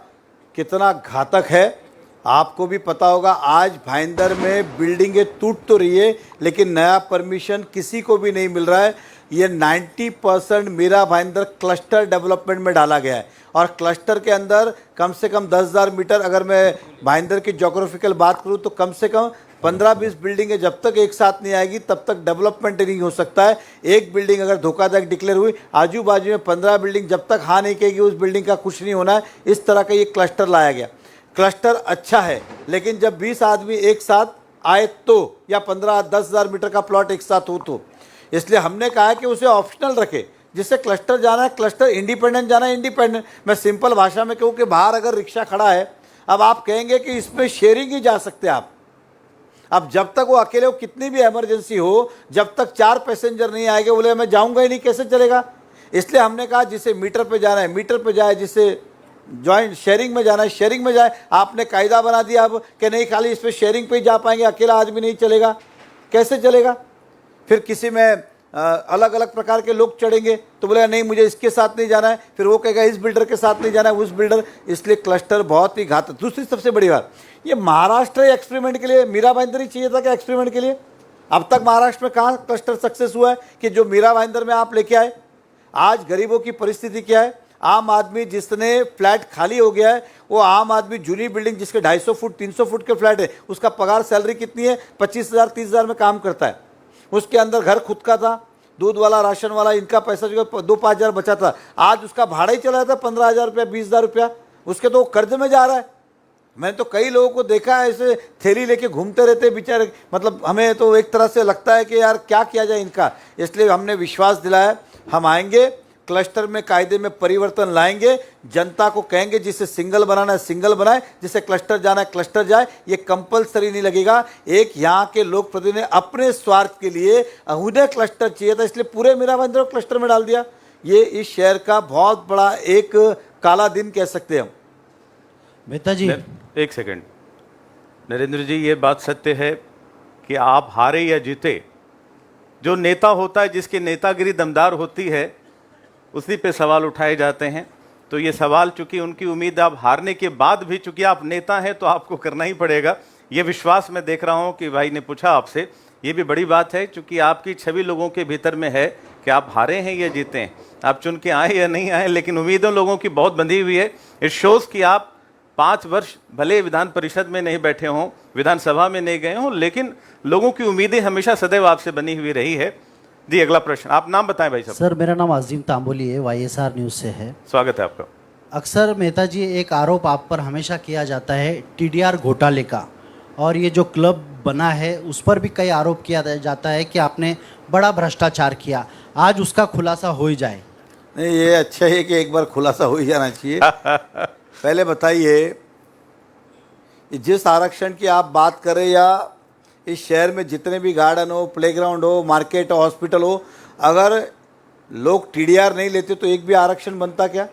कितना घातक है। आपको भी पता होगा, आज भाईंदर में बिल्डिंगें टूट तो रही है, लेकिन नया परमिशन किसी को भी नहीं मिल रहा है। ये 90% मीरा भाईंदर क्लस्टर डेवलपमेंट में डाला गया है, और क्लस्टर के अंदर कम से कम 10,000 मीटर, अगर मैं भाईंदर की ज्योग्राफिकल बात करूँ तो कम से कम 15-20 बिल्डिंगें जब तक एक साथ नहीं आएगी तब तक डेवलपमेंट नहीं हो सकता है। एक बिल्डिंग अगर धोखाधड़ी डिक्लेयर हुई, आजू बाजू में 15 बिल्डिंग जब तक हाँ नहीं कहेगी उस बिल्डिंग का कुछ नहीं होना है। इस तरह का ये क्लस्टर लाया गया। क्लस्टर अच्छा है, लेकिन जब 20 आदमी एक साथ आए तो, या 15-10,000 मीटर का प्लॉट एक साथ हो तो, इसलिए हमने कहा है कि उसे ऑप्शनल रखे, जिससे क्लस्टर जाना है क्लस्टर, इंडिपेंडेंट जाना है इंडिपेंडेंट। मैं सिंपल भाषा में कहूँ कि बाहर अगर रिक्शा खड़ा है, अब आप कहेंगे कि इसमें शेयरिंग ही जा सकते आप। अब जब तक वो अकेले, वो कितनी भी इमरजेंसी हो, जब तक 4 पैसेंजर नहीं आएंगे, बोले मैं जाऊंगा ही नहीं, कैसे चलेगा। इसलिए हमने कहा जिसे मीटर पे जाना है मीटर पे जाए, जिसे जॉइंट शेयरिंग में जाना है शेयरिंग में जाए। आपने कायदा बना दिया अब कि नहीं खाली इस पर शेयरिंग पे ही जा पाएंगे, अकेला आदमी नहीं चलेगा, कैसे चलेगा। फिर किसी में अलग अलग प्रकार के लोग चढ़ेंगे तो बोलेगा नहीं मुझे इसके साथ नहीं जाना है, फिर वो कहेगा इस बिल्डर के साथ नहीं जाना है, उस बिल्डर। इसलिए क्लस्टर बहुत ही घातक। दूसरी सबसे बड़ी बात, ये महाराष्ट्र एक्सपेरिमेंट के लिए मीरा भाईंदर ही चाहिए था क्या एक्सपेरिमेंट के लिए? अब तक महाराष्ट्र में कहाँ क्लस्टर सक्सेस हुआ है कि जो मीरा भाईंदर में आप लेके आए। आज गरीबों की परिस्थिति क्या है? आम आदमी जिसने फ्लैट खाली हो गया है, वो आम आदमी जूनी बिल्डिंग जिसके 250 फुट 300 फुट के फ्लैट है, उसका पगार सैलरी कितनी है? 25,000 30,000 में काम करता है। उसके अंदर घर खुद का था, दूध वाला राशन वाला, इनका पैसा जो 2-5 हज़ार बचा था, आज उसका भाड़ा ही चला जाता 15,000 रुपया 20,000 रुपया, उसके तो वो कर्ज में जा रहा है। मैंने तो कई लोगों को देखा है ऐसे थैली लेके घूमते रहते बेचारे, मतलब हमें तो एक तरह से लगता है कि यार क्या किया जाए इनका। इसलिए हमने विश्वास दिलाया हम आएंगे, क्लस्टर में कायदे में परिवर्तन लाएंगे, जनता को कहेंगे जिसे सिंगल बनाना है सिंगल बनाए, जिसे क्लस्टर जाना है क्लस्टर जाए। ये कंपलसरी नहीं लगेगा। एक यहाँ के लोक प्रतिनिधि अपने स्वार्थ के लिए उन्हें क्लस्टर चाहिए था, इसलिए पूरे मीरा भाईंदर को क्लस्टर में डाल दिया। ये इस शहर का बहुत बड़ा एक काला दिन कह सकते हैं हम। मेहता जी, एक सेकंड नरेंद्र जी, ये बात सत्य है कि आप हारे या जीते, जो नेता होता है जिसकी नेतागिरी दमदार होती है उसी पे सवाल उठाए जाते हैं। तो ये सवाल चूंकि उनकी उम्मीद आप हारने के बाद भी, चूंकि आप नेता हैं तो आपको करना ही पड़ेगा। ये विश्वास मैं देख रहा हूं कि भाई ने पूछा आपसे, ये भी बड़ी बात है चूंकि आपकी छवि लोगों के भीतर में है कि आप हारे हैं या जीते हैं, आप चुन के आए या नहीं आए, लेकिन उम्मीदें लोगों की बहुत बंधी हुई है। इट शोज़ कि आप 5 वर्ष भले विधान परिषद में नहीं बैठे हों, विधानसभा में नहीं गए हों, लेकिन लोगों की उम्मीदें हमेशा सदैव आपसे बनी हुई रही है। जी अगला प्रश्न, आप नाम बताएं भाई साहब। सर मेरा नाम अजीम तांबोली है, YSR न्यूज़ से है। स्वागत है आपका। अक्सर मेहता जी एक आरोप आप पर हमेशा किया जाता है TDR घोटाले का, और ये जो क्लब बना है उस पर भी कई आरोप किया जाता है कि आपने बड़ा भ्रष्टाचार किया। आज उसका खुलासा हो ही जाए। नहीं, ये अच्छा है कि एक बार खुलासा हो ही जाना चाहिए। पहले बताइए, जिस आरक्षण की आप बात करें या इस शहर में जितने भी गार्डन हो, प्लेग्राउंड हो, मार्केट हो, हॉस्पिटल हो, अगर लोग TDR नहीं लेते तो एक भी आरक्षण बनता क्या?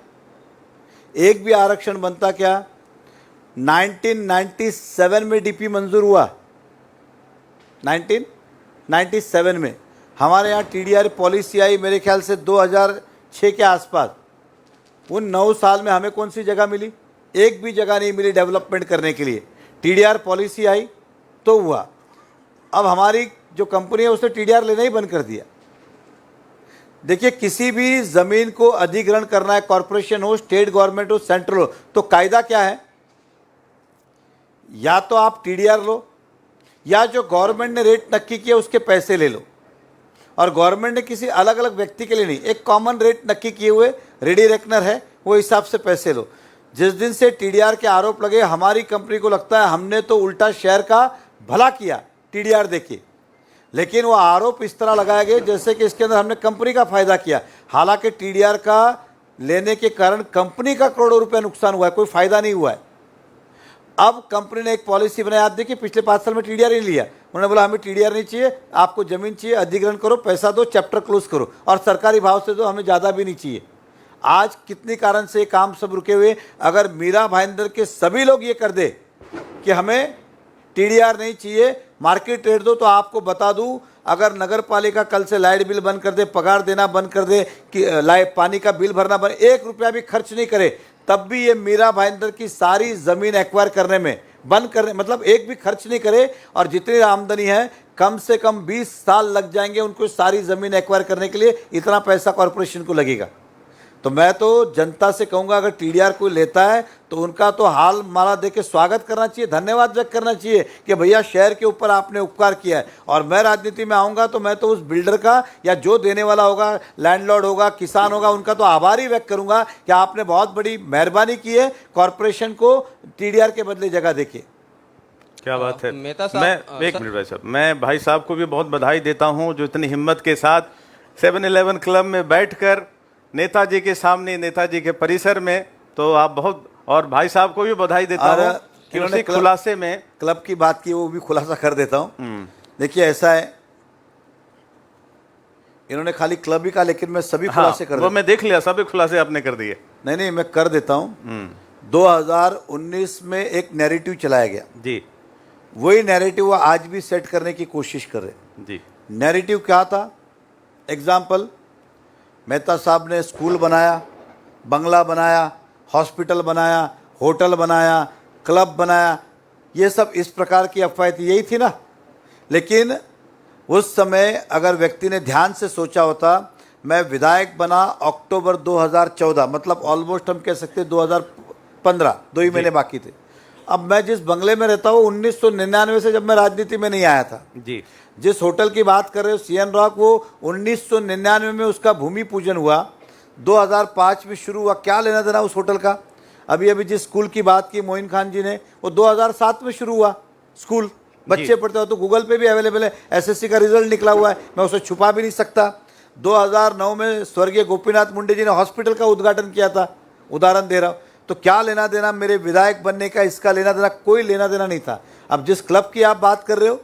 एक भी आरक्षण बनता क्या? 1997 में DP मंजूर हुआ, 1997 में हमारे यहाँ TDR पॉलिसी आई मेरे ख्याल से 2006 के आसपास। उन 9 साल में हमें कौन सी जगह मिली? एक भी जगह नहीं मिली डेवलपमेंट करने के लिए। TDR पॉलिसी आई तो हुआ। अब हमारी जो कंपनी है उसने TDR लेना ही बंद कर दिया। देखिए, किसी भी ज़मीन को अधिग्रहण करना है, कॉरपोरेशन हो, स्टेट गवर्नमेंट हो, सेंट्रल हो, तो कायदा क्या है? या तो आप TDR लो, या जो गवर्नमेंट ने रेट नक्की किया उसके पैसे ले लो। और गवर्नमेंट ने किसी अलग अलग व्यक्ति के लिए नहीं, एक कॉमन रेट नक्की किए हुए रेडी रेकनर है, वो हिसाब से पैसे लो। जिस दिन से TDR के आरोप लगे, हमारी कंपनी को लगता है हमने तो उल्टा शहर का भला किया TDR देके, लेकिन वो आरोप इस तरह लगाए गए जैसे कि इसके अंदर हमने कंपनी का फायदा किया। हालांकि TDR का लेने के कारण कंपनी का करोड़ों रुपया नुकसान हुआ है, कोई फायदा नहीं हुआ है। अब कंपनी ने एक पॉलिसी बनाई, आप देखिए पिछले 5 साल में TDR नहीं लिया। उन्होंने बोला हमें TDR नहीं चाहिए, आपको जमीन चाहिए, अधिग्रहण करो, पैसा दो, चैप्टर क्लोज करो, और सरकारी भाव से दो, हमें ज़्यादा भी नहीं चाहिए। आज कितनी कारण से काम सब रुके हुए। अगर मीरा भाईंदर के सभी लोग ये कर दे कि हमें TDR नहीं चाहिए, मार्केट रेट दो, तो आपको बता दूं, अगर नगर पालिका कल से लाइट बिल बंद कर दे, पगार देना बंद कर दे, कि लाइट पानी का बिल भरना बंद, 1 रुपया भी खर्च नहीं करे, तब भी ये मीरा भाईंदर की सारी ज़मीन एक्वायर करने में बंद करने, मतलब एक भी खर्च नहीं करे, और जितनी आमदनी है कम से कम 20 साल लग जाएंगे उनको सारी ज़मीन एक्वायर करने के लिए। इतना पैसा कॉरपोरेशन को लगेगा। तो मैं तो जनता से कहूँगा, अगर TDR कोई लेता है तो उनका तो हाल माला दे के स्वागत करना चाहिए, धन्यवाद व्यक्त करना चाहिए कि भैया शहर के ऊपर आपने उपकार किया है। और मैं राजनीति में आऊँगा तो मैं तो उस बिल्डर का, या जो देने वाला होगा, लैंडलॉर्ड होगा, किसान होगा, उनका तो आभार ही व्यक्त करूँगा कि आपने बहुत बड़ी मेहरबानी की है, कॉरपोरेशन को TDR के बदले जगह देखिए। क्या बात है। मेहता साहब, मैं एक मिनट भाई साहब, मैं भाई साहब को भी बहुत बधाई देता हूं जो इतनी हिम्मत के साथ 7-Eleven क्लब में बैठकर नेताजी के सामने, नेताजी के परिसर में, तो आप बहुत, और भाई साहब को भी बधाई देता और हूं कि इन्होंने उसी खुलासे में क्लब की बात की, वो भी खुलासा कर देता हूँ। देखिए ऐसा है, इन्होंने खाली क्लब ही कहा, लेकिन मैं सभी खुलासे कर वो देता मैं देख लिया, सभी खुलासे आपने कर दिए। नहीं, मैं कर देता हूँ। 2019 में एक नैरेटिव चलाया गया, जी वही नैरेटिव वो आज भी सेट करने की कोशिश कर रहे। जी नैरेटिव क्या था? एग्जाम्पल, मेहता साहब ने स्कूल बनाया, बंगला बनाया, हॉस्पिटल बनाया, होटल बनाया, क्लब बनाया, ये सब इस प्रकार की अफवाहें थी, यही थी ना। लेकिन उस समय अगर व्यक्ति ने ध्यान से सोचा होता, मैं विधायक बना अक्टूबर 2014, मतलब ऑलमोस्ट हम कह सकते 2015, 2 ही महीने बाकी थे। अब मैं जिस बंगले में रहता हूँ 1999 से, जब मैं राजनीति में नहीं आया था, जी, जिस होटल की बात कर रहे हो सीएन रॉक, वो 1999 में उसका भूमि पूजन हुआ, 2005 में शुरू हुआ। क्या लेना देना उस होटल का? अभी अभी जिस स्कूल की बात की मोइन खान जी ने, वो 2007 में शुरू हुआ स्कूल, बच्चे पढ़ते हो तो गूगल पे भी अवेलेबल है, एसएससी का रिजल्ट निकला हुआ है, मैं उसे छुपा भी नहीं सकता। 2009 में स्वर्गीय गोपीनाथ मुंडे जी ने हॉस्पिटल का उद्घाटन किया था, उदाहरण दे रहा हूँ। तो क्या लेना देना मेरे विधायक बनने का, इसका लेना देना, कोई लेना देना नहीं था। अब जिस क्लब की आप बात कर रहे हो,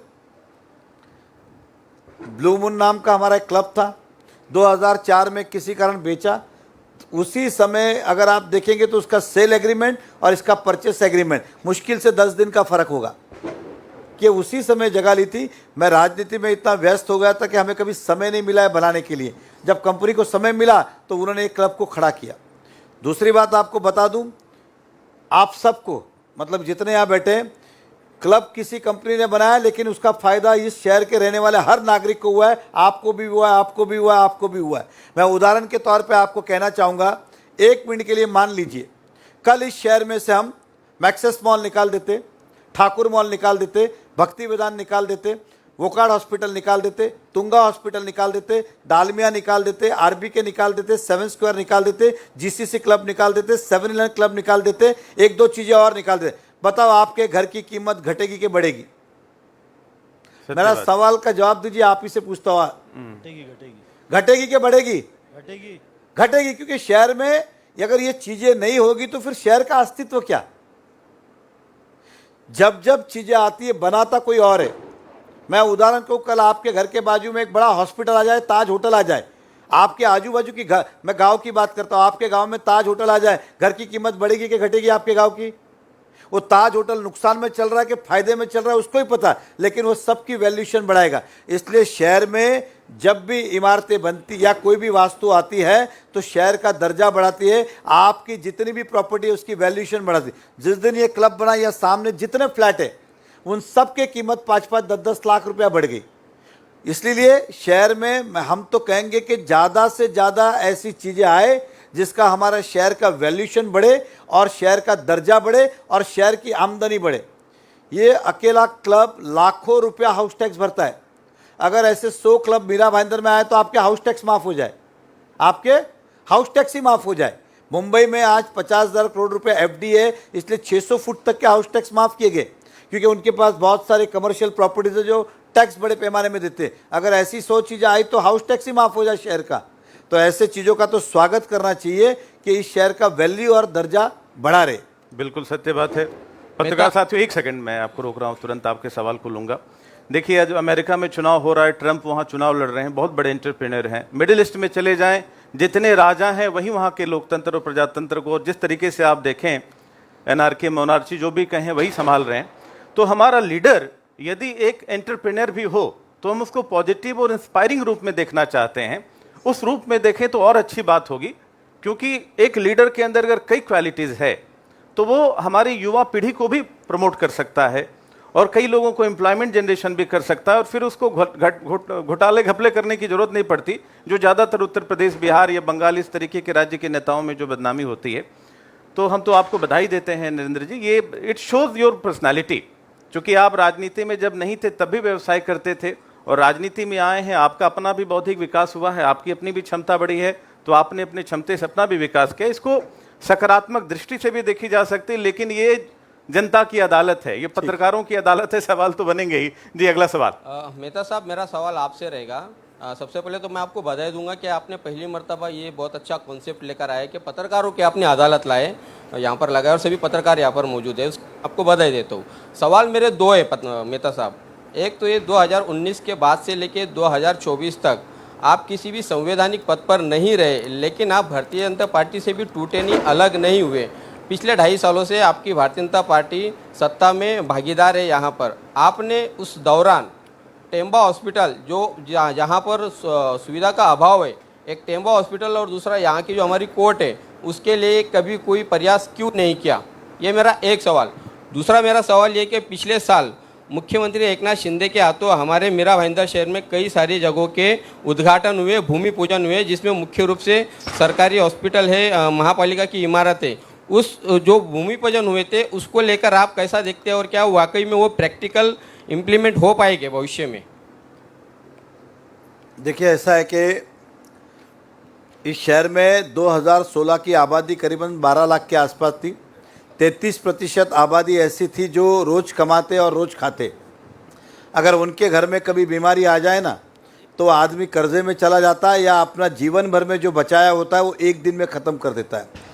ब्लू मून नाम का हमारा एक क्लब था, 2004 में किसी कारण बेचा। उसी समय अगर आप देखेंगे तो उसका सेल एग्रीमेंट और इसका परचेस एग्रीमेंट मुश्किल से 10 दिन का फर्क होगा, कि उसी समय जगह ली थी। मैं राजनीति में इतना व्यस्त हो गया था कि हमें कभी समय नहीं मिला है बनाने के लिए। जब कंपनी को समय मिला तो उन्होंने एक क्लब को खड़ा किया। दूसरी बात आपको बता दूं, आप सबको, मतलब जितने यहाँ बैठे, क्लब किसी कंपनी ने बनाया, लेकिन उसका फायदा इस शहर के रहने वाले हर नागरिक को हुआ है। आपको भी हुआ है, आपको भी हुआ है, आपको भी हुआ है। मैं उदाहरण के तौर पे आपको कहना चाहूँगा, 1 मिनट के लिए मान लीजिए कल इस शहर में से हम मैक्सेस मॉल निकाल देते, ठाकुर मॉल निकाल देते, भक्ति विधान निकाल देते, वोकाड हॉस्पिटल निकाल देते, तुंगा हॉस्पिटल निकाल देते, डालमिया निकाल देते, आरबीके निकाल देते, 7 स्क्वायर निकाल देते, जीसीसी क्लब निकाल देते, 7-Eleven क्लब निकाल देते, 1-2 चीजें और निकाल देते। बताओ आपके घर की कीमत घटेगी कि बढ़ेगी? मेरा सवाल का जवाब दीजिए, आप ही से पूछता हुआ। घटेगी कि बढ़ेगी? घटेगी, क्योंकि शहर में अगर ये चीजें नहीं होगी तो फिर शहर का अस्तित्व क्या? जब जब चीजें आती है, बनाता कोई और है। मैं उदाहरण को, कल आपके घर के बाजू में एक बड़ा हॉस्पिटल आ जाए, ताज होटल आ जाए, आपके आजू बाजू की घर, मैं गांव की बात करता हूं, आपके गांव में ताज होटल आ जाए, घर की कीमत बढ़ेगी कि घटेगी आपके गांव की? वो ताज होटल नुकसान में चल रहा है कि फायदे में चल रहा है उसको ही पता, लेकिन वो सबकी वैल्यूएशन बढ़ाएगा। इसलिए शहर में जब भी इमारतें बनती या कोई भी वास्तु आती है तो शहर का दर्जा बढ़ाती है, आपकी जितनी भी प्रॉपर्टी है उसकी वैल्यूएशन बढ़ाती है। जिस दिन ये क्लब बना, या सामने जितने फ्लैट है उन सब के कीमत 5-5, 10-10 लाख रुपया बढ़ गई। इसलिए शहर में हम तो कहेंगे कि ज़्यादा से ज़्यादा ऐसी चीज़ें आए जिसका हमारा शहर का वैल्यूएशन बढ़े और शहर का दर्जा बढ़े और शहर की आमदनी बढ़े। ये अकेला क्लब लाखों रुपया हाउस टैक्स भरता है। अगर ऐसे 100 क्लब मीरा भाईंदर में आए तो आपके हाउस टैक्स माफ़ हो जाए, आपके हाउस टैक्स ही माफ़ हो जाए। मुंबई में आज 50,000 करोड़ रुपए एफडी है, इसलिए 600 फुट तक के हाउस टैक्स माफ़ किए गए, क्योंकि उनके पास बहुत सारे कमर्शियल प्रॉपर्टीज है जो टैक्स बड़े पैमाने में देते हैं। अगर ऐसी 100 चीज़ें आई तो हाउस टैक्स ही माफ़ हो जाए शहर का। तो ऐसे चीज़ों का तो स्वागत करना चाहिए कि इस शहर का वैल्यू और दर्जा बढ़ा रहे। बिल्कुल सत्य बात है। पत्रकार साथियों, एक सेकंड, मैं आपको रोक रहा हूं, तुरंत आपके सवाल को लूंगा। देखिए, आज अमेरिका में चुनाव हो रहा है, ट्रंप वहां चुनाव लड़ रहे हैं, बहुत बड़े एंटरप्रेन्योर हैं। मिडिल ईस्ट में चले जाएं, जितने राजा हैं वही वहां के लोकतंत्र और प्रजातंत्र को, जिस तरीके से आप देखें एनआरके मोनार्ची जो भी कहें वही संभाल रहे हैं। तो हमारा लीडर यदि एक एंटरप्रेन्योर भी हो तो हम उसको पॉजिटिव और इंस्पायरिंग रूप में देखना चाहते हैं। उस रूप में देखें तो और अच्छी बात होगी, क्योंकि एक लीडर के अंदर अगर कई क्वालिटीज़ है तो वो हमारी युवा पीढ़ी को भी प्रमोट कर सकता है और कई लोगों को एम्प्लॉयमेंट जनरेशन भी कर सकता है, और फिर उसको घोटाले घपले करने की जरूरत नहीं पड़ती, जो ज़्यादातर उत्तर प्रदेश, बिहार या बंगाल इस तरीके के राज्य के नेताओं में जो बदनामी होती है। तो हम तो आपको बधाई देते हैं नरेंद्र जी, ये इट शोज़ योर पर्सनैलिटी। चूँकि आप राजनीति में जब नहीं थे तब भी व्यवसाय करते थे और राजनीति में आए हैं, आपका अपना भी बौद्धिक विकास हुआ है, आपकी अपनी भी क्षमता बढ़ी है, तो आपने अपनी क्षमता से अपना भी विकास किया। इसको सकारात्मक दृष्टि से भी देखी जा सकती है, लेकिन ये जनता की अदालत है, ये पत्रकारों की अदालत है, सवाल तो बनेंगे ही। जी अगला सवाल। मेहता साहब, मेरा सवाल आपसे रहेगा। सबसे पहले तो मैं आपको बधाई दूंगा कि आपने पहली मर्तबा ये बहुत अच्छा कॉन्सेप्ट लेकर आए कि पत्रकारों की आपने अदालत लाए, यहाँ पर लगाए और सभी पत्रकार यहाँ पर मौजूद है, आपको बधाई देता हूँ। सवाल मेरे दो है मेहता साहब। एक तो ये 2019 के बाद से लेके 2024 तक आप किसी भी संवैधानिक पद पर नहीं रहे, लेकिन आप भारतीय जनता पार्टी से भी टूटे नहीं, अलग नहीं हुए। पिछले 2.5 सालों से आपकी भारतीय जनता पार्टी सत्ता में भागीदार है। यहाँ पर आपने उस दौरान टेम्बा हॉस्पिटल जो जहाँ पर सुविधा का अभाव है, एक टेम्बा हॉस्पिटल और दूसरा यहाँ की जो हमारी कोर्ट है, उसके लिए कभी कोई प्रयास क्यों नहीं किया? ये मेरा एक सवाल। दूसरा मेरा सवाल ये कि पिछले साल मुख्यमंत्री एकनाथ शिंदे के हाथों हमारे मीरा भाईंदर शहर में कई सारी जगहों के उद्घाटन हुए, भूमि पूजन हुए, जिसमें मुख्य रूप से सरकारी हॉस्पिटल है, महापालिका की इमारत है। उस जो भूमि पूजन हुए थे उसको लेकर आप कैसा देखते हैं और क्या वाकई में वो प्रैक्टिकल इम्प्लीमेंट हो पाएंगे भविष्य में? देखिए, ऐसा है कि इस शहर में 2016 की आबादी करीबन 12 लाख के आसपास थी। 33% आबादी ऐसी थी जो रोज़ कमाते और रोज़ खाते। अगर उनके घर में कभी बीमारी आ जाए ना, तो आदमी कर्जे में चला जाता है या अपना जीवन भर में जो बचाया होता है वो एक दिन में ख़त्म कर देता है।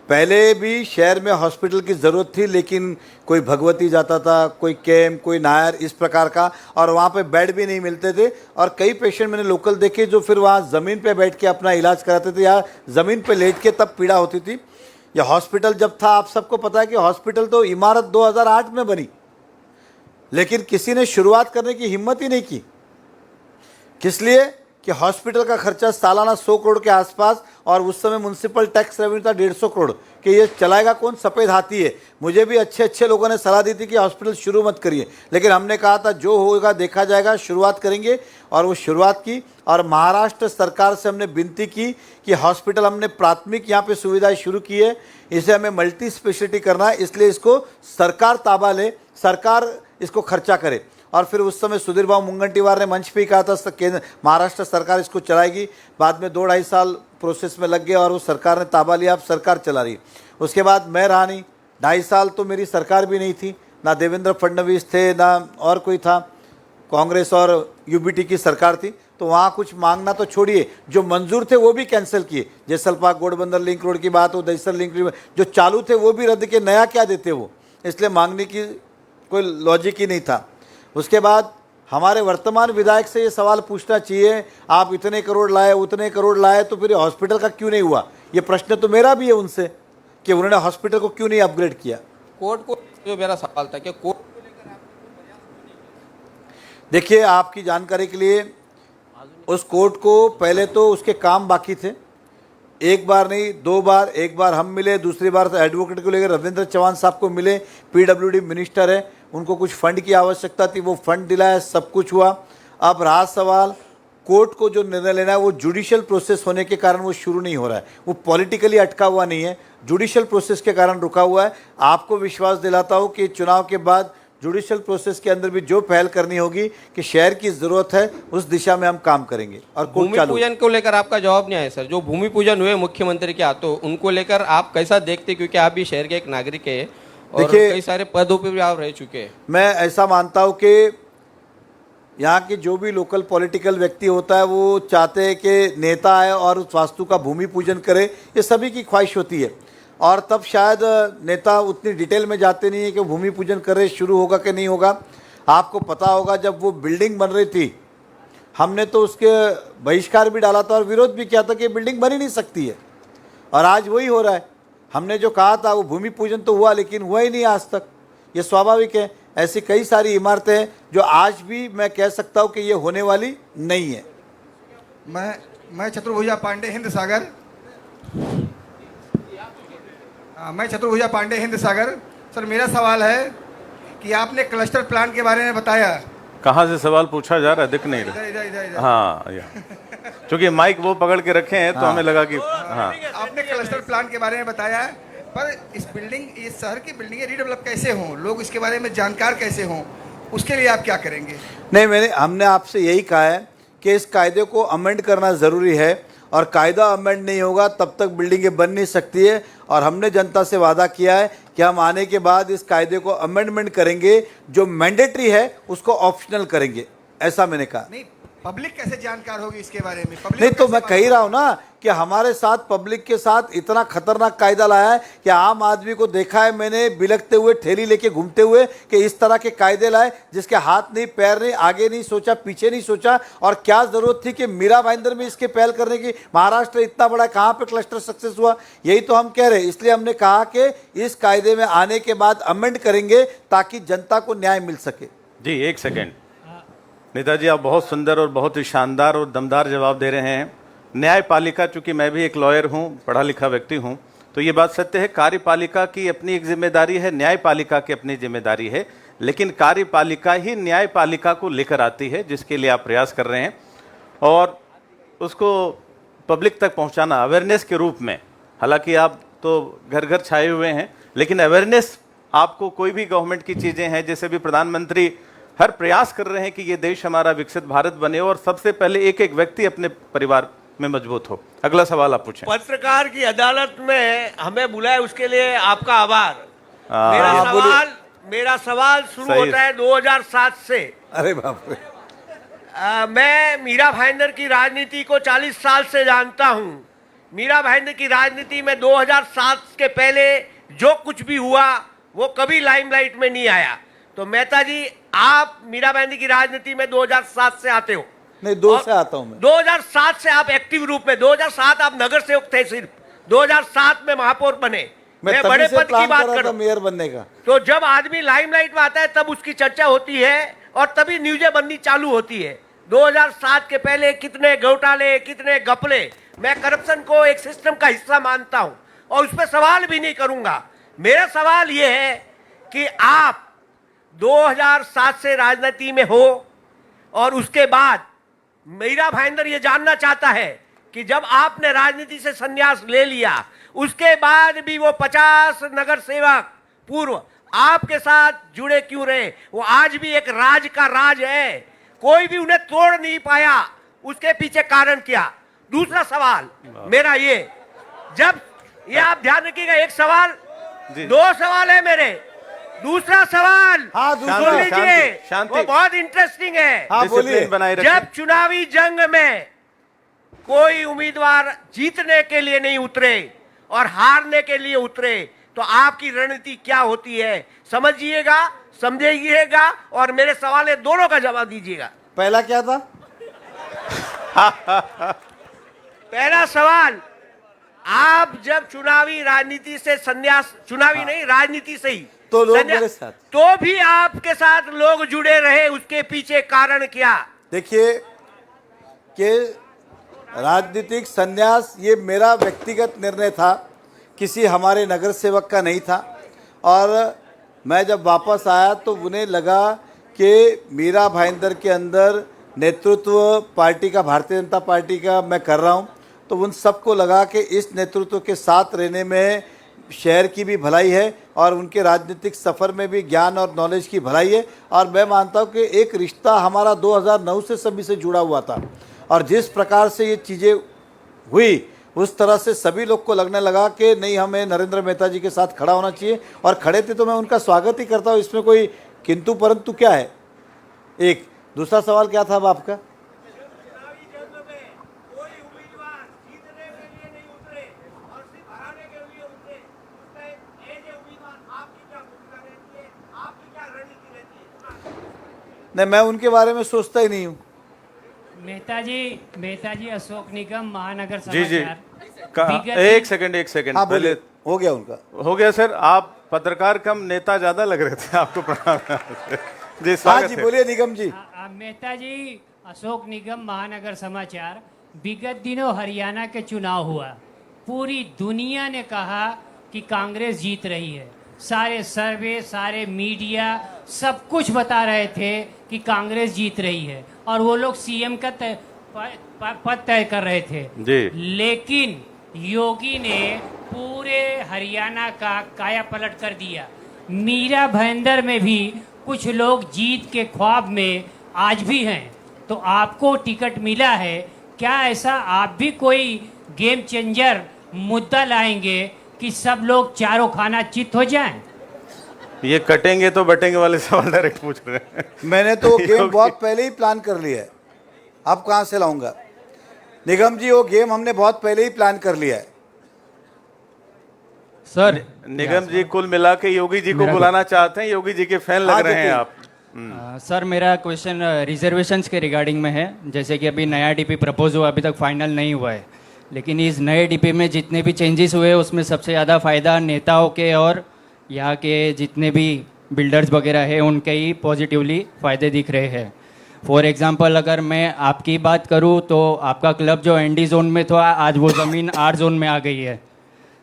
पहले भी शहर में हॉस्पिटल की ज़रूरत थी, लेकिन कोई भगवती जाता था, कोई कैम, कोई नायर, इस प्रकार का, और वहाँ पे बेड भी नहीं मिलते थे। और कई पेशेंट मैंने लोकल देखे जो फिर वहाँ ज़मीन पे बैठ के अपना इलाज कराते थे या ज़मीन पे लेट के तब पीड़ा होती थी। या हॉस्पिटल जब था, आप सबको पता है कि हॉस्पिटल तो इमारत 2008 में बनी, लेकिन किसी ने शुरुआत करने की हिम्मत ही नहीं की। किस लिए? कि हॉस्पिटल का खर्चा सालाना 100 करोड़ के आसपास, और उस समय म्यूनसिपल टैक्स रेवेन्यू था 150 करोड़, कि ये चलाएगा कौन? सफ़ेद हाथी है। मुझे भी अच्छे लोगों ने सलाह दी थी कि हॉस्पिटल शुरू मत करिए, लेकिन हमने कहा था जो होगा देखा जाएगा, शुरुआत करेंगे। और वो शुरुआत की, और महाराष्ट्र सरकार से हमने विनती की कि हॉस्पिटल, हमने प्राथमिक यहाँ पे सुविधाएं शुरू की है, इसे हमें मल्टी स्पेशलिटी करना है, इसलिए इसको सरकार ताबा ले, सरकार इसको खर्चा करे। और फिर उस समय सुधीर बाबू मुनगंटीवार ने मंच पे ही कहा था केंद्र महाराष्ट्र सरकार इसको चलाएगी। बाद में 2-2.5 साल प्रोसेस में लग गया और वो सरकार ने ताबा लिया, अब सरकार चला रही। उसके बाद मैं रहा नहीं, 2.5 साल तो मेरी सरकार भी नहीं थी, ना देवेंद्र फडणवीस थे ना और कोई था, कांग्रेस और यूबीटी की सरकार थी। तो वहाँ कुछ मांगना तो छोड़िए, जो मंजूर थे वो भी कैंसिल किए। जैसलपाक गोडबंदर लिंक रोड की बात हो, दहिसर लिंक रोड जो चालू थे वो भी रद्द किए, नया क्या देते वो, इसलिए मांगने की कोई लॉजिक ही नहीं था। उसके बाद हमारे वर्तमान विधायक से ये सवाल पूछना चाहिए, आप इतने करोड़ लाए, उतने करोड़ लाए, तो फिर हॉस्पिटल का क्यों नहीं हुआ? ये प्रश्न तो मेरा भी है उनसे कि उन्होंने हॉस्पिटल को क्यों नहीं अपग्रेड किया। कोर्ट को जो मेरा सवाल था कि कोर्ट को लेकर आप देखिए, आपकी जानकारी के लिए, उस कोर्ट को पहले तो उसके काम बाकी थे, एक बार नहीं 2 बार, एक बार हम मिले, दूसरी बार एडवोकेट को लेकर रविंद्र चौहान साहब को मिले, पीडब्ल्यूडी मिनिस्टर है, उनको कुछ फंड की आवश्यकता थी, वो फंड दिलाया, सब कुछ हुआ। अब रहा सवाल, कोर्ट को जो निर्णय लेना है वो जुडिशियल प्रोसेस होने के कारण वो शुरू नहीं हो रहा है, वो पॉलिटिकली अटका हुआ नहीं है, जुडिशियल प्रोसेस के कारण रुका हुआ है। आपको विश्वास दिलाता हूँ कि चुनाव के बाद जुडिशियल प्रोसेस के अंदर भी जो पहल करनी होगी कि शहर की ज़रूरत है, उस दिशा में हम काम करेंगे। और भूमि पूजन को लेकर आपका जवाब नहीं आया सर। जो भूमि पूजन हुए मुख्यमंत्री के हाथों, उनको लेकर आप कैसा देखते? क्योंकि आप भी शहर के एक नागरिक है और कई सारे पदों पर भी आप रह चुके हैं। मैं ऐसा मानता हूँ कि यहाँ के जो भी लोकल पॉलिटिकल व्यक्ति होता है वो चाहते हैं कि नेता आए और उस वास्तु का भूमि पूजन करे, ये सभी की ख्वाहिश होती है। और तब शायद नेता उतनी डिटेल में जाते नहीं है कि भूमि पूजन करे, शुरू होगा कि नहीं होगा। आपको पता होगा जब वो बिल्डिंग बन रही थी, हमने तो उसके बहिष्कार भी डाला था और विरोध भी किया था कि बिल्डिंग बन ही नहीं सकती है, और आज वही हो रहा है। हमने जो कहा था वो भूमि पूजन तो हुआ, लेकिन हुआ ही नहीं आज तक। ये स्वाभाविक है, ऐसी कई सारी इमारतें हैं जो आज भी मैं कह सकता हूँ कि ये होने वाली नहीं है। मैं चतुर्भुजा पांडे हिंद सागर मैं चतुर्भुजा पांडे हिंद सागर। सर, मेरा सवाल है कि आपने क्लस्टर प्लान के बारे में बताया। कहाँ से सवाल पूछा जा रहा है? दिख नहीं रहा। इधर। हाँ, क्योंकि माइक वो पकड़ के रखे हैं, तो हमें लगा कि हाँ। आपने क्लस्टर प्लान के बारे में बताया, पर इस शहर की बिल्डिंगें रीडेवलप कैसे हों, लोग इसके बारे में जानकार कैसे हों, उसके लिए आप क्या करेंगे? नहीं, हमने आपसे यही कहा है कि इस कायदे को अमेंड करना ज़रूरी है, और कायदा अमेंड नहीं होगा तब तक बिल्डिंगें बन नहीं सकती है। और हमने जनता से वादा किया है कि हम आने के बाद इस कायदे को अमेंडमेंट करेंगे, जो मैंडेटरी है उसको ऑप्शनल करेंगे, ऐसा मैंने कहा। नहीं, पब्लिक कैसे जानकार होगी इसके बारे में? पब्लिक नहीं, को तो कैसे मैं मालूम कह ही रहा हूं ना कि हमारे साथ, पब्लिक के साथ इतना खतरनाक कायदा लाया है कि आम आदमी को देखा है मैंने बिलखते हुए, ठेली लेके घूमते हुए, कि इस तरह के कायदे लाए जिसके हाथ नहीं, पैर नहीं, आगे नहीं सोचा, पीछे नहीं सोचा। और क्या जरूरत थी कि मीरा भाईंदर में इसके पहल करने की? महाराष्ट्र इतना बड़ा, कहां पे क्लस्टर सक्सेस हुआ? यही तो हम कह रहे हैं। इसलिए हमने कहा कि इस कायदे में आने के बाद अमेंड करेंगे ताकि जनता को न्याय मिल सके। जी, एक सेकेंड। नेताजी, आप बहुत सुंदर और बहुत ही शानदार और दमदार जवाब दे रहे हैं। न्यायपालिका, चूंकि मैं भी एक लॉयर हूं, पढ़ा लिखा व्यक्ति हूं, तो ये बात सत्य है, कार्यपालिका की अपनी एक जिम्मेदारी है, न्यायपालिका की अपनी जिम्मेदारी है, लेकिन कार्यपालिका ही न्यायपालिका को लेकर आती है, जिसके लिए आप प्रयास कर रहे हैं, और उसको पब्लिक तक पहुंचाना अवेयरनेस के रूप में। हालांकि आप तो घर घर छाए हुए हैं, लेकिन अवेयरनेस आपको, कोई भी गवर्नमेंट की चीजें हैं, जैसे भी प्रधानमंत्री हर प्रयास कर रहे हैं कि ये देश हमारा विकसित भारत बने, और सबसे पहले एक एक व्यक्ति अपने परिवार में मजबूत हो। अगला सवाल आप पूछें। पत्रकार की अदालत में हमें बुलाए, उसके लिए आपका आभार। मेरा सवाल शुरू होता है 2007 से। अरे बाप रे। मैं मीरा भाईंदर की राजनीति को 40 साल से जानता हूं। मीरा भाईंदर की राजनीति में 2007 के पहले जो कुछ भी हुआ वो कभी लाइमलाइट में नहीं आया। तो मेहता जी, आप मीरा भाईंदर की राजनीति में 2007 से आते हो? नहीं, 2 से आता हूं मैं। 2007 से आप एक्टिव रूप में, 2007 आप नगर सेवक थे, सिर्फ 2007 में महापौर बने। मैं बड़े पद की बात कर रहा हूं, मेयर बनने का। तो जब आदमी लाइमलाइट में आता है तब उसकी चर्चा होती है और तभी न्यूज़ें बननी चालू होती है। 2007 के पहले कितने घोटाले, कितने घपले। मैं करप्शन को एक सिस्टम का हिस्सा मानता हूं और उस पर सवाल भी नहीं करूंगा। मेरा सवाल यह है कि आप 2007 से राजनीति में हो और उसके बाद मीरा भाईंदर ये जानना चाहता है कि जब आपने राजनीति से संन्यास ले लिया, उसके बाद भी वो 50 नगर सेवक पूर्व आपके साथ जुड़े क्यों रहे? वो आज भी एक राज का राज है, कोई भी उन्हें तोड़ नहीं पाया। उसके पीछे कारण क्या? दूसरा सवाल मेरा ये, जब ये आप ध्यान रखिएगा, एक सवाल, 2 सवाल है मेरे। दूसरा सवाल, हाँ, सुन लीजिए, वो बहुत इंटरेस्टिंग है। हाँ, बोलिए। जब चुनावी जंग में कोई उम्मीदवार जीतने के लिए नहीं उतरे और हारने के लिए उतरे, तो आपकी रणनीति क्या होती है? समझिएगा, समझिएगा, और मेरे सवाल है दोनों का जवाब दीजिएगा। पहला क्या था? पहला सवाल, आप जब चुनावी राजनीति से संन्यास, चुनावी नहीं, राजनीति से ही तो लोग मेरे साथ, तो भी आपके साथ लोग जुड़े रहे, उसके पीछे कारण क्या? देखिए कि राजनीतिक संन्यास ये मेरा व्यक्तिगत निर्णय था, किसी हमारे नगर सेवक का नहीं था। और मैं जब वापस आया तो उन्हें लगा कि मीरा भाईंदर के अंदर नेतृत्व पार्टी का, भारतीय जनता पार्टी का मैं कर रहा हूं, तो उन सबको लगा कि इस नेतृत्व के साथ रहने में शहर की भी भलाई है और उनके राजनीतिक सफ़र में भी ज्ञान और नॉलेज की भलाई है। और मैं मानता हूं कि एक रिश्ता हमारा 2009 से सभी से जुड़ा हुआ था, और जिस प्रकार से ये चीज़ें हुई उस तरह से सभी लोग को लगने लगा कि नहीं, हमें नरेंद्र मेहता जी के साथ खड़ा होना चाहिए, और खड़े थे तो मैं उनका स्वागत ही करता हूँ, इसमें कोई किंतु परंतु क्या है। एक दूसरा सवाल क्या था अब आपका? नहीं, मैं उनके बारे में सोचता ही नहीं हूँ। मेहता जी अशोक निगम महानगर जी जी, समाचार। एक सेकंड, हाँ, पहले हो गया उनका, हो गया सर। आप पत्रकार कम नेता ज्यादा लग रहे थे, आपको प्रणाम। जी, हाँ स्वागत जी, है। बोलिए निगम जी। मेहता जी, अशोक निगम महानगर समाचार। विगत दिनों हरियाणा के चुनाव हुआ, पूरी दुनिया ने कहा कि कांग्रेस जीत रही है। सारे सर्वे, सारे मीडिया सब कुछ बता रहे थे कि कांग्रेस जीत रही है, और वो लोग सीएम का पद तय कर रहे थे जी। लेकिन योगी ने पूरे हरियाणा का काया पलट कर दिया। मीरा भाईंदर में भी कुछ लोग जीत के ख्वाब में आज भी हैं, तो आपको टिकट मिला है, क्या ऐसा आप भी कोई गेम चेंजर मुद्दा लाएंगे कि सब लोग चारों खाना चित हो जाएं? ये कटेंगे तो बटेंगे वाले सवाल डायरेक्ट पूछ रहे हैं। मैंने तो गेम योगी- बहुत पहले ही प्लान कर लिया है, अब कहाँ से लाऊंगा निगम जी? वो गेम हमने बहुत पहले ही प्लान कर लिया है। सर निगम जी कुल मिला के योगी जी को बुलाना चाहते हैं, योगी जी के फैन लग हाँ, रहे हैं देखिए। आप। सर मेरा क्वेश्चन रिजर्वेशंस के रिगार्डिंग में है। जैसे कि अभी नया डीपी प्रपोज हुआ, अभी तक फाइनल नहीं हुआ है, लेकिन इस नए डीपी में जितने भी चेंजेस हुए उसमें सबसे ज़्यादा फ़ायदा नेताओं के और यहाँ के जितने भी बिल्डर्स वगैरह है उनके ही पॉजिटिवली फ़ायदे दिख रहे हैं। फॉर एग्जांपल अगर मैं आपकी बात करूँ तो आपका क्लब जो एनडी जोन में था आज वो ज़मीन आर जोन में आ गई है।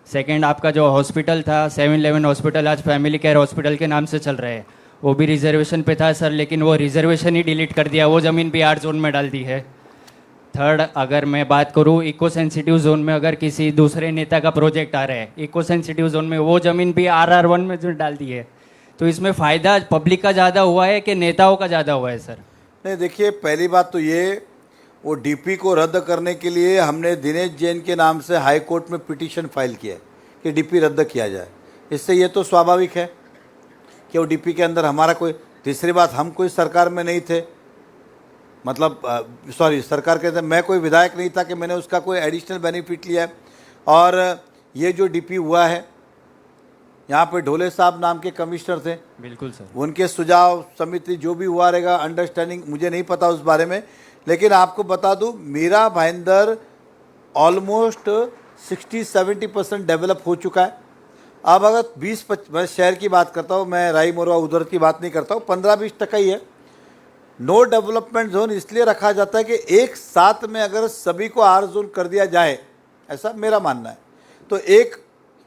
सेकंड आपका जो हॉस्पिटल था 7-11 हॉस्पिटल आज फैमिली केयर हॉस्पिटल के नाम से चल रहा है, वो भी रिजर्वेशन पे था सर, लेकिन वो रिजर्वेशन ही डिलीट कर दिया, वो ज़मीन भी आर जोन में डाल दी है। थर्ड अगर मैं बात करूँ इको सेंसिटिव जोन में अगर किसी दूसरे नेता का प्रोजेक्ट आ रहा है इको सेंसिटिव जोन में, वो ज़मीन भी RR1 में जो डाल दी है। तो इसमें फ़ायदा पब्लिक का ज़्यादा हुआ है कि नेताओं का ज़्यादा हुआ है सर? नहीं, देखिए पहली बात तो ये, वो डीपी को रद्द करने के लिए हमने दिनेश जैन के नाम से हाई कोर्ट में पिटीशन फाइल किया है कि डीपी रद्द किया जाए। इससे ये तो स्वाभाविक है कि वो डीपी के अंदर हमारा कोई, तीसरी बात हम कोई सरकार में नहीं थे, मतलब सॉरी सरकार के अंदर मैं कोई विधायक नहीं था कि मैंने उसका कोई एडिशनल बेनिफिट लिया है। और ये जो डीपी हुआ है, यहाँ पे ढोले साहब नाम के कमिश्नर थे, बिल्कुल सर, उनके सुझाव समिति जो भी हुआ रहेगा, अंडरस्टैंडिंग मुझे नहीं पता उस बारे में, लेकिन आपको बता दूं मीरा भाईंदर ऑलमोस्ट 60-70% डेवलप हो चुका है। अब अगर 20-25 मैं शहर की बात करता हूँ, मैं राई मोरवा उधर की बात नहीं करता हूँ, 15-20% ही है। नो डेवलपमेंट जोन इसलिए रखा जाता है कि एक साथ में अगर सभी को आर जोन कर दिया जाए, ऐसा मेरा मानना है, तो एक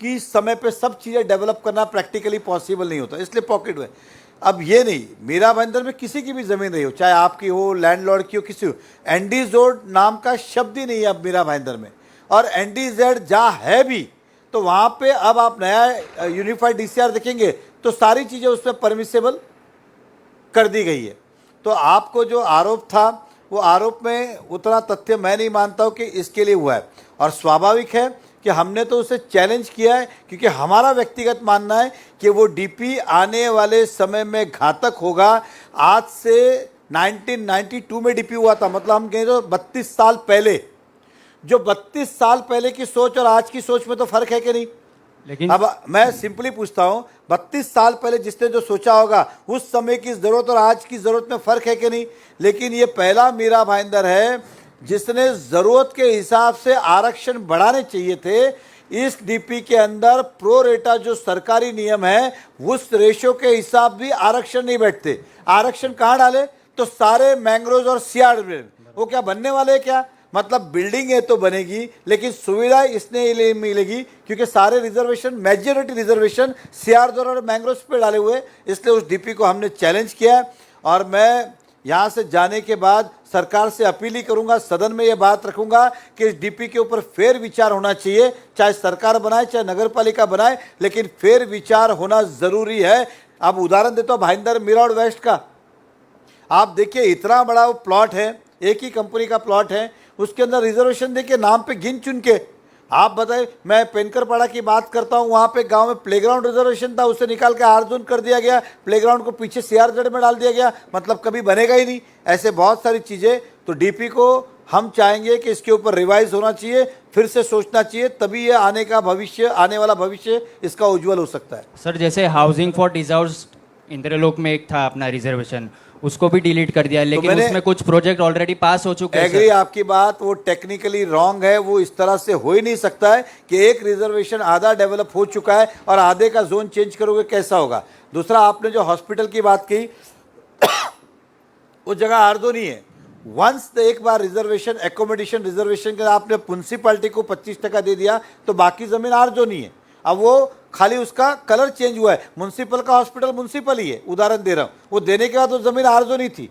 की समय पे सब चीज़ें डेवलप करना प्रैक्टिकली पॉसिबल नहीं होता, इसलिए पॉकेट में। अब ये नहीं, मीरा भाईंदर में किसी की भी ज़मीन रही हो, चाहे आपकी हो, लैंडलॉर्ड की हो, किसी हो, एनडी जोन नाम का शब्द ही नहीं है अब मीरा भाईंदर में। और NDZ जहाँ है भी तो वहाँ पे अब आप नया यूनिफाइड DCR देखेंगे तो सारी चीज़ें उसमें परमिसेबल कर दी गई है। तो आपको जो आरोप था वो आरोप में उतना तथ्य मैं नहीं मानता हूँ कि इसके लिए हुआ है। और स्वाभाविक है कि हमने तो उसे चैलेंज किया है, क्योंकि हमारा व्यक्तिगत मानना है कि वो डीपी आने वाले समय में घातक होगा। आज से 1992 में डीपी हुआ था, मतलब हम कहें तो 32 साल पहले, जो 32 साल पहले की सोच और आज की सोच में तो फर्क है कि नहीं? लेकिन अब मैं सिंपली पूछता हूं, 32 साल पहले जिसने जो सोचा होगा उस समय की जरूरत और आज की जरूरत में फर्क है कि नहीं? लेकिन ये पहला मीरा भाईंदर है जिसने जरूरत के हिसाब से आरक्षण बढ़ाने चाहिए थे। इस डीपी के अंदर प्रो रेटा जो सरकारी नियम है उस रेशो के हिसाब भी आरक्षण नहीं बैठते। आरक्षण कहाँ डाले? तो सारे मैंग्रोव और सियाड़ में। वो क्या बनने वाले हैं क्या? मतलब बिल्डिंग है तो बनेगी, लेकिन सुविधा इसने मिलेगी क्योंकि सारे रिजर्वेशन, मेजॉरिटी रिजर्वेशन सियारदोर और मैंग्रोव पे डाले हुए, इसलिए उस डीपी को हमने चैलेंज किया है। और मैं यहाँ से जाने के बाद सरकार से अपील ही करूँगा, सदन में ये बात रखूँगा कि इस डीपी के ऊपर फेर विचार होना चाहिए, चाहे सरकार बनाए चाहे नगर पालिका बनाए, लेकिन फेर विचार होना ज़रूरी है। अब उदाहरण देता हूँ भाईंदर मीरा वेस्ट का, आप देखिए इतना बड़ा वो प्लॉट है, एक ही कंपनी का प्लॉट है, उसके अंदर रिजर्वेशन देखिए नाम पे गिन चुन के। आप बताए, मैं पेनकरपाड़ा की बात करता हूँ, वहाँ पे गांव में प्लेग्राउंड रिजर्वेशन था, उसे निकाल के आर जोन कर दिया गया, प्लेग्राउंड को पीछे CRZ में डाल दिया गया, मतलब कभी बनेगा ही नहीं। ऐसे बहुत सारी चीज़ें, तो डीपी को हम चाहेंगे कि इसके ऊपर रिवाइज होना चाहिए, फिर से सोचना चाहिए, तभी ये आने वाला भविष्य इसका उज्जवल हो सकता है। सर जैसे हाउसिंग फॉर डिजर्व्ड इंद्रलोक में एक था अपना रिजर्वेशन, उसको भी डिलीट कर दिया, लेकिन उसमें कुछ प्रोजेक्ट ऑलरेडी पास हो चुके हैं। एग्री आपकी बात, वो टेक्निकली रॉन्ग है, वो इस तरह से हो ही नहीं सकता है कि एक रिजर्वेशन आधा डेवलप हो चुका है और आधे का जोन चेंज करोगे, कैसा होगा? दूसरा, आपने जो हॉस्पिटल की बात की वो जगह आर जोन ही है। वंस एक बार रिजर्वेशन, एकोमोडेशन रिजर्वेशन के आपने म्युनिसिपैलिटी को 25% दे दिया तो बाकी जमीन आर जोन ही है। अब वो खाली उसका कलर चेंज हुआ है, म्युनिसिपल का हॉस्पिटल म्युनिसिपल ही है, उदाहरण दे रहा हूं, वो देने के बाद वो जमीन आर जोन ही थी।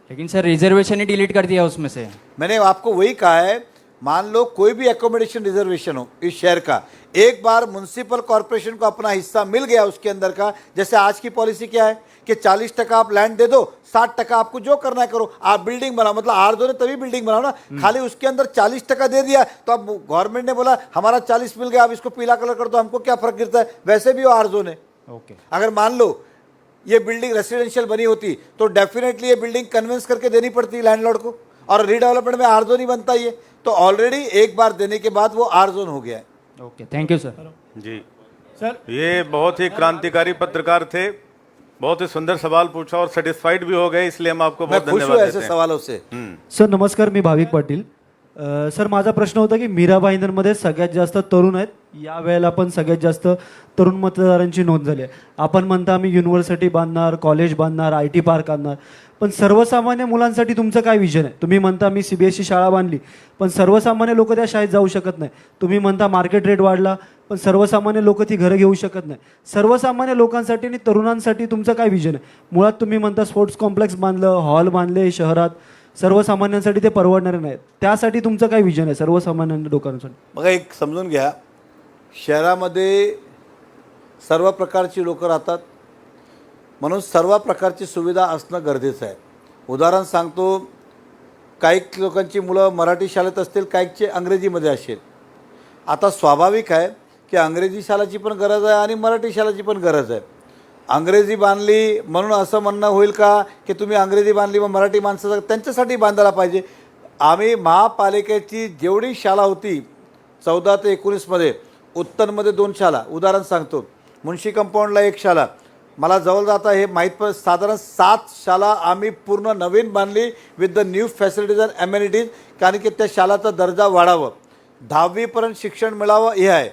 लेकिन सर रिजर्वेशन ही डिलीट कर दिया उसमें से। मैंने आपको वही कहा है, मान लो कोई भी एकोमोडेशन रिजर्वेशन हो इस शहर का, एक बार म्युनिसिपल कॉर्पोरेशन को अपना हिस्सा मिल गया उसके अंदर का, जैसे आज की पॉलिसी क्या है कि 40% आप लैंड दे दो, 60% आपको जो करना है करो, आप बिल्डिंग बनाओ। मतलब आर जोन है तभी बिल्डिंग बनाओ ना, खाली उसके अंदर 40% दे दिया तो अब गवर्नमेंट ने बोला हमारा 40 मिल गया, अब इसको पीला कलर कर दो, हमको क्या फर्क गिरता है, वैसे भी वो आर जोन है। ओके अगर मान लो ये बिल्डिंग रेसिडेंशियल बनी होती तो डेफिनेटली ये बिल्डिंग कन्विंस करके देनी पड़ती लैंडलॉर्ड को, और रीडेवलपमेंट में आर जोन ही बनता ही है, तो ऑलरेडी एक बार देने के बाद वो आर जोन हो गया है। Okay thank you sir. जी सर, ये बहुत ही क्रांतिकारी पत्रकार थे, बहुत ही सुंदर सवाल पूछा और सेटिस्फाइड भी हो गए, इसलिए हम आपको मैं बहुत खुश हूँ धन्यवाद ऐसे देते हैं। सवालों से। सर नमस्कार, मी भाविक पाटील. सर माझा प्रश्न होता की मीरा भाईंदरमध्ये सगळ्यात जास्त तरुण आहेत, या वेळेला पण सगळ्यात जास्त तरुण मतदारांची नोंद झाली आहे. आपण म्हणता आम्ही युनिव्हर्सिटी बांधणार, कॉलेज बांधणार, IT पार्क आणणार, पण सर्वसामान्य मुलांसाठी तुमचं काय विजन आहे? तुम्ही म्हणता मी CBSE शाळा बांधली, पण सर्वसामान्य लोक त्या शाळेत जाऊ शकत नाही. तुम्ही म्हणता मार्केट रेट वाढला, पण सर्वसामान्य लोक ती घरं घेऊ शकत नाही. सर्वसामान्य लोकांसाठी आणि तरुणांसाठी तुमचं काय विजन आहे? मुळात तुम्ही म्हणता स्पोर्ट्स कॉम्प्लेक्स बांधलं, हॉल बांधले शहरात, सर्वसामान्यांसाठी ते परवडणारे नाहीत. त्यासाठी तुमचं काय विजन आहे सर्वसामान्य लोकांसाठी? बघा, एक समजून घ्या, शहरामध्ये सर्व प्रकारची लोकं राहतात, म्हणून सर्व प्रकारची सुविधा असणं गरजेचं आहे. उदाहरण सांगतो, काही लोकांची मुलं मराठी शाळेत असतील, काहीचे अंग्रेजीमध्ये असेल. आता स्वाभाविक आहे की अंग्रेजी शाळेची पण गरज आहे आणि मराठी शाळेची पण गरज आहे. अंग्रेजी बांधली म्हणून असं म्हणणं होईल का की तुम्ही अंग्रेजी बांधली मग मराठी माणसं त्यांच्यासाठी बांधायला पाहिजे. आम्ही महापालिकेची जेवढी शाळा होती 14 ते 19मध्ये, उत्तरमध्ये 2 शाळा, उदाहरण सांगतो, मुन्शी कंपाऊंडला 1 शाळा, मला जवळ जाता हे माहीत पण साधारण 7 शाळा आम्ही पूर्ण नवीन बांधली with the new facilities and amenities, कारण की त्या शाळाचा दर्जा वाढावं, 10वीपर्यंत शिक्षण मिळावं हे आहे.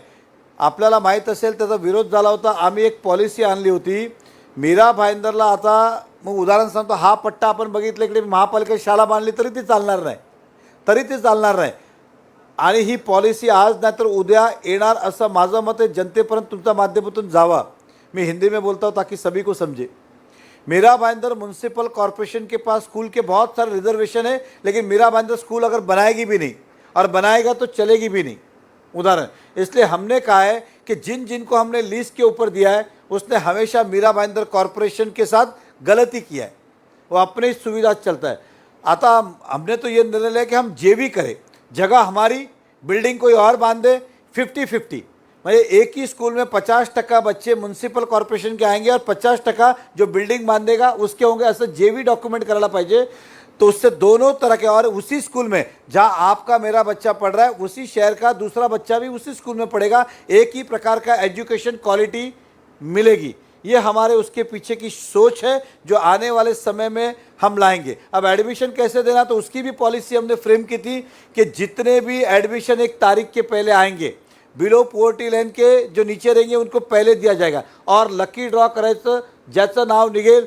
आपल्याला माहीत असेल त्याचा विरोध झाला होता, आम्ही एक पॉलिसी आणली होती मीरा भाईंदरला. आता मग उदाहरण सांगतो, हा पट्टा आपण बघितलं, इकडे महापालिकेत शाळा बांधली तरी ती चालणार नाही, आणि ही पॉलिसी आज नाही तर उद्या येणार असं माझं मत आहे. जनतेपर्यंत तुमच्या माध्यमातून जावा. मैं हिंदी में बोलता हूँ ताकि सभी को समझे. मीरा भाईंदर म्यूनसिपल कॉरपोरेशन के पास स्कूल के बहुत सारे रिजर्वेशन है, लेकिन मीरा भाईंदर स्कूल अगर बनाएगी भी नहीं और बनाएगा तो चलेगी भी नहीं. उदाहरण, इसलिए हमने कहा है कि जिन जिनको हमने लीज के ऊपर दिया है उसने हमेशा मीरा भाईंदर कॉरपोरेशन के साथ गलती किया है, वो अपनी सुविधा चलता है. आता हमने तो ये निर्णय लिया कि हम JV करें, जगह हमारी, बिल्डिंग कोई और बांधे, 50-50, मतलब एक ही स्कूल में 50% बच्चे म्यूनसिपल कॉर्पोरेशन के आएंगे और 50% जो बिल्डिंग बांधेगा उसके होंगे. असं JV डॉक्यूमेंट करायला पाहिजे, तो उससे दोनों तरह के, और उसी स्कूल में जहाँ आपका मेरा बच्चा पढ़ रहा है उसी शहर का दूसरा बच्चा भी उसी स्कूल में पढ़ेगा, एक ही प्रकार का एजुकेशन क्वालिटी मिलेगी. ये हमारे उसके पीछे की सोच है जो आने वाले समय में हम लाएंगे. अब एडमिशन कैसे देना, तो उसकी भी पॉलिसी हमने फ्रेम की थी कि जितने भी एडमिशन 1 तारीख के पहले आएंगे, बिलो पॉवर्टी लाइन के जो नीचे रहेंगे उनको पहले दिया जाएगा, और लकी ड्रॉ करायचं, ज्याचं नाव निघेल,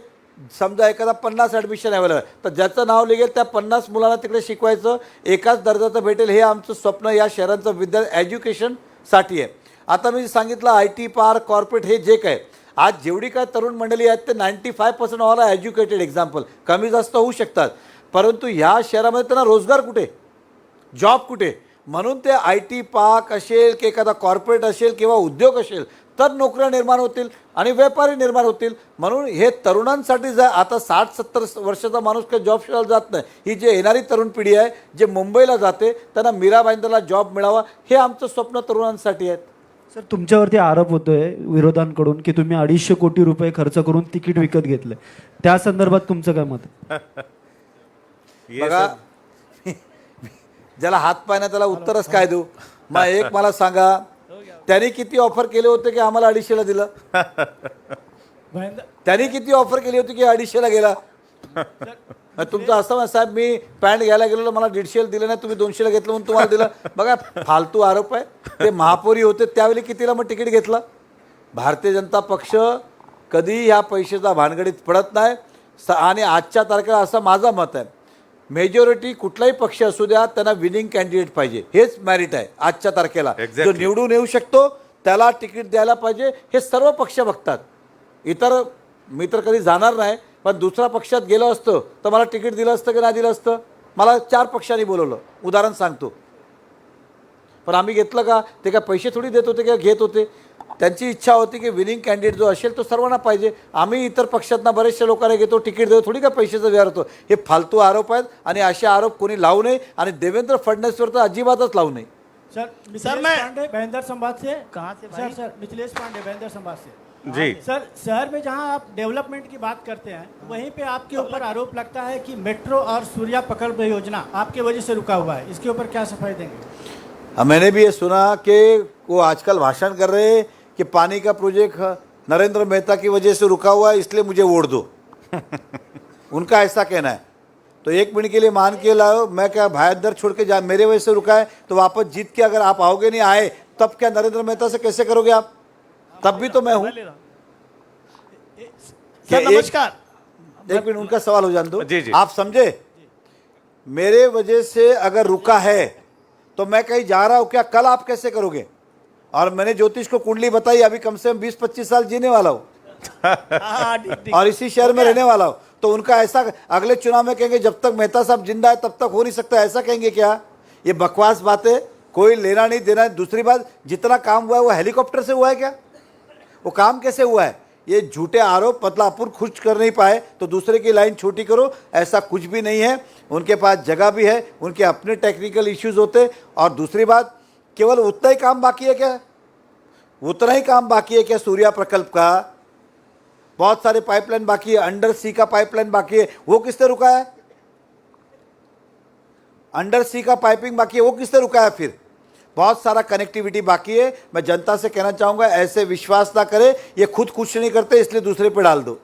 समजा एखादा 50 ॲडमिशन अवेलेबल आहे तर ज्याचं नाव निघेल त्या 50 मुलांना तिकडे शिकवायचं, एकाच दर्जाचं भेटेल. हे आमचं स्वप्न या शहरांचं एज्युकेशनसाठी आहे. आता मी सांगितलं IT पार्क, कॉर्पोरेट, हे जे काय आज जेवढी काय तरुण मंडळी आहेत ते 95% ऑल आर एज्युकेटेड. एक्झाम्पल कमी जास्त होऊ शकतात, परंतु ह्या शहरामध्ये त्यांना रोजगार कुठे, जॉब कुठे, म्हणून ते IT पार्क असेल की एखादा कॉर्पोरेट असेल किंवा उद्योग असेल तर नोकऱ्या निर्माण होतील आणि व्यापारी निर्माण होतील. म्हणून हे तरुणांसाठी आता 60-70 वर्षाचा माणूस काही जॉब शोधायला जात नाही. ही जी येणारी तरुण पिढी आहे जे मुंबईला जाते त्यांना मीरा भाईंदरला जॉब मिळावा, हे आमचं स्वप्न तरुणांसाठी आहे. सर तुमच्यावरती आरोप होतोय विरोधांकडून की तुम्ही 250 कोटी रुपये खर्च करून तिकीट विकत घेतलं, त्या संदर्भात तुमचं काय मत आहे? बघा, ज्याला हात पाय नाही त्याला उत्तरच काय देऊ. मग एक मला सांगा, त्यांनी किती ऑफर केले होते की आम्हाला 250ला दिलं? त्यांनी किती ऑफर केली होती की 250ला गेला? तुमचं असं म्हणा, साहेब मी पॅन्ट घ्यायला गेलो मला 150ला दिलं नाही, तुम्ही 200ला घेतलं म्हणून तुम्हाला दिलं. बघा, फालतू आरोप आहे. ते महापौरी होते त्यावेळी कितीला मग तिकीट घेतलं? भारतीय जनता पक्ष कधी ह्या पैशाचा भानगडीत पडत नाही. आणि आजच्या तारखेला असं माझं मत आहे, मेजॉरिटी कुठलाही पक्ष असू द्या त्यांना विनिंग कॅन्डिडेट पाहिजे, हेच मॅरिट आहे आजच्या तारखेला. जो निवडून येऊ शकतो त्याला तिकीट द्यायला पाहिजे, हे सर्व पक्ष बघतात. इतर मी तर कधी जाणार नाही, पण दुसऱ्या पक्षात गेलो असतं तर मला तिकीट दिलं असतं की नाही दिलं असतं? मला 4 पक्षांनी बोलवलं, उदाहरण सांगतो, पण आम्ही घेतलं का? ते काय पैसे थोडी देत होते किंवा घेत होते. त्यांची इच्छा होती की विनिंग कॅन्डिडेट जो असेल तो सर्वांना पाहिजे. आम्ही इतर पक्षातना बरेचशा लोकांना घेतो, तिकीट देतो, थोडी का पैशाचा व्यवहार होतो. हे फालतू आरोप आहेत आणि असे आरोप कोणी लावू नये आणि देवेंद्र फडणवीसवर तर अजिबातच लावू नये. सर मैं बेंदर संवाद से कहाँ से भाई? सर मिथिलेश पांडे बेंदर संवाद से जी सर, शहर में जहां आप डेवलपमेंट की बात करते हैं वहीं पे आपके ऊपर आरोप लगता है कि मेट्रो और सूर्या प्रकल्प योजना आपके वजह से रुका हुआ है. इसके ऊपर क्या सफाई देंगे? मैंने भी ये सुना कि वो आजकल भाषण कर रहे हैं कि पानी का प्रोजेक्ट नरेंद्र मेहता की वजह से रुका हुआ है, इसलिए मुझे वोट दो. उनका ऐसा कहना है. तो 1 मिनट के लिए मान के लाओ, मैं क्या भाई अंदर छोड़ के जा, मेरे वजह से रुका है तो वापस जीत के अगर आप आओगे नहीं आए तब क्या नरेंद्र मेहता से कैसे करोगे आप? तब भी तो मैं हूं. नमस्कार. एक मिनट उनका सवाल हो जाने दो. जी, जी. आप समझे, मेरे वजह से अगर रुका है तो मैं कहीं जा रहा हूं क्या? कल आप कैसे करोगे? और मैंने ज्योतिष को कुंडली बताई, अभी कम से कम 20-25 साल जीने वाला हूं और इसी शहर में रहने वाला हूं. तो उनका ऐसा अगले चुनाव में कहेंगे जब तक मेहता साहब जिंदा है तब तक हो नहीं सकता, ऐसा कहेंगे क्या? ये बकवास बातें, कोई लेना नहीं देना. दूसरी बात, जितना काम हुआ है वो हेलीकॉप्टर से हुआ है क्या? वो काम कैसे हुआ है? ये झूठे आरोप, मतलब अपन खुश कर नहीं पाए तो दूसरे की लाइन छोटी करो, ऐसा कुछ भी नहीं है. उनके पास जगह भी है, उनके अपने टेक्निकल इश्यूज होते. और दूसरी बात, केवल उतना ही काम बाकी है क्या? उतना ही काम बाकी है क्या सूर्या प्रकल्प का? बहुत सारे पाइपलाइन बाकी है, अंडर सी का पाइपलाइन बाकी है, वो किसने रुका है? अंडर सी का पाइपिंग बाकी है, वो किसने रुका है? फिर बहुत सारा कनेक्टिविटी बाकी है. मैं जनता से कहना चाहूंगा, ऐसे विश्वास ना करे, ये खुद कुछ नहीं करते इसलिए दूसरे पे डाल दो.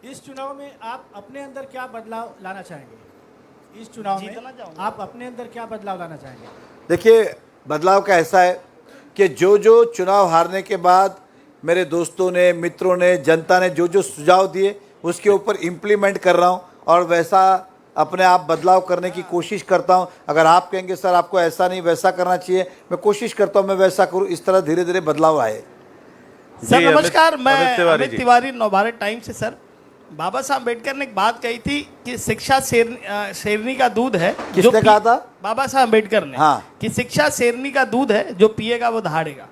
इस चुनाव में आप अपने अंदर क्या बदलाव लाना चाहेंगे? इस चुनाव में आप अपने अंदर क्या बदलाव लाना चाहेंगे? देखिए, बदलाव का ऐसा है कि जो चुनाव हारने के बाद मेरे दोस्तों ने, मित्रों ने, जनता ने जो सुझाव दिए उसके ऊपर इम्प्लीमेंट कर रहा हूं और वैसा अपने आप बदलाव करने की कोशिश करता हूं. अगर आप कहेंगे सर आपको ऐसा नहीं वैसा करना चाहिए, मैं कोशिश करता हूं मैं वैसा करूं. इस तरह धीरे धीरे बदलाव आए. सर नमस्कार, मैं अमित तिवारी, नवभारत टाइम से. सर, बाबा साहब अम्बेडकर ने एक बात कही थी कि शिक्षा शेरनी का दूध है. किसने कहा था? बाबा साहब अम्बेडकर ने. हाँ. कि शिक्षा शेरनी का दूध है, जो पिएगा वो दहाड़ेगा.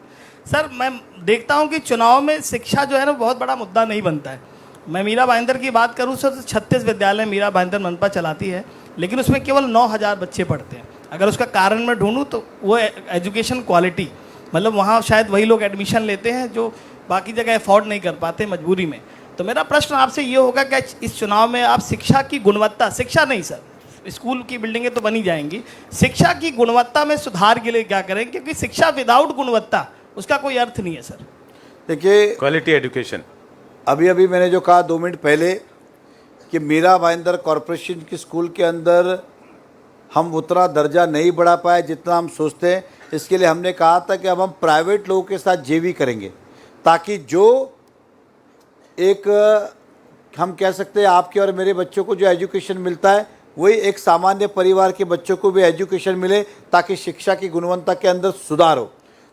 सर, मैं देखता हूं कि चुनाव में शिक्षा जो है ना बहुत बड़ा मुद्दा नहीं बनता है. मैं मीरा भाईंदर की बात करूं सर, 36 विद्यालय मीरा भाईंदर मनपा चलाती है, लेकिन उसमें केवल 9000 बच्चे पढ़ते हैं. अगर उसका कारण मैं ढूंढूं तो वो एजुकेशन क्वालिटी, मतलब वहाँ शायद वही लोग एडमिशन लेते हैं जो बाकी जगह अफोर्ड नहीं कर पाते मजबूरी में. तो मेरा प्रश्न आपसे ये होगा कि इस चुनाव में आप शिक्षा की गुणवत्ता, शिक्षा नहीं सर, स्कूल की बिल्डिंगें तो बनी जाएंगी, शिक्षा की गुणवत्ता में सुधार के लिए क्या करें? क्योंकि शिक्षा विदाउट गुणवत्ता उसका कोई अर्थ नहीं है सर. देखिए, क्वालिटी एजुकेशन, अभी मैंने जो कहा 2 मिनट पहले कि मीरा भाईंदर कॉरपोरेशन की स्कूल के अंदर हम उतना दर्जा नहीं बढ़ा पाए जितना हम सोचते हैं. इसके लिए हमने कहा था कि अब हम प्राइवेट लोगों के साथ जेवी करेंगे, ताकि जो एक हम कह सकते हैं आपके और मेरे बच्चों को जो एजुकेशन मिलता है वही एक सामान्य परिवार के बच्चों को भी एजुकेशन मिले, ताकि शिक्षा की गुणवत्ता के अंदर सुधार हो.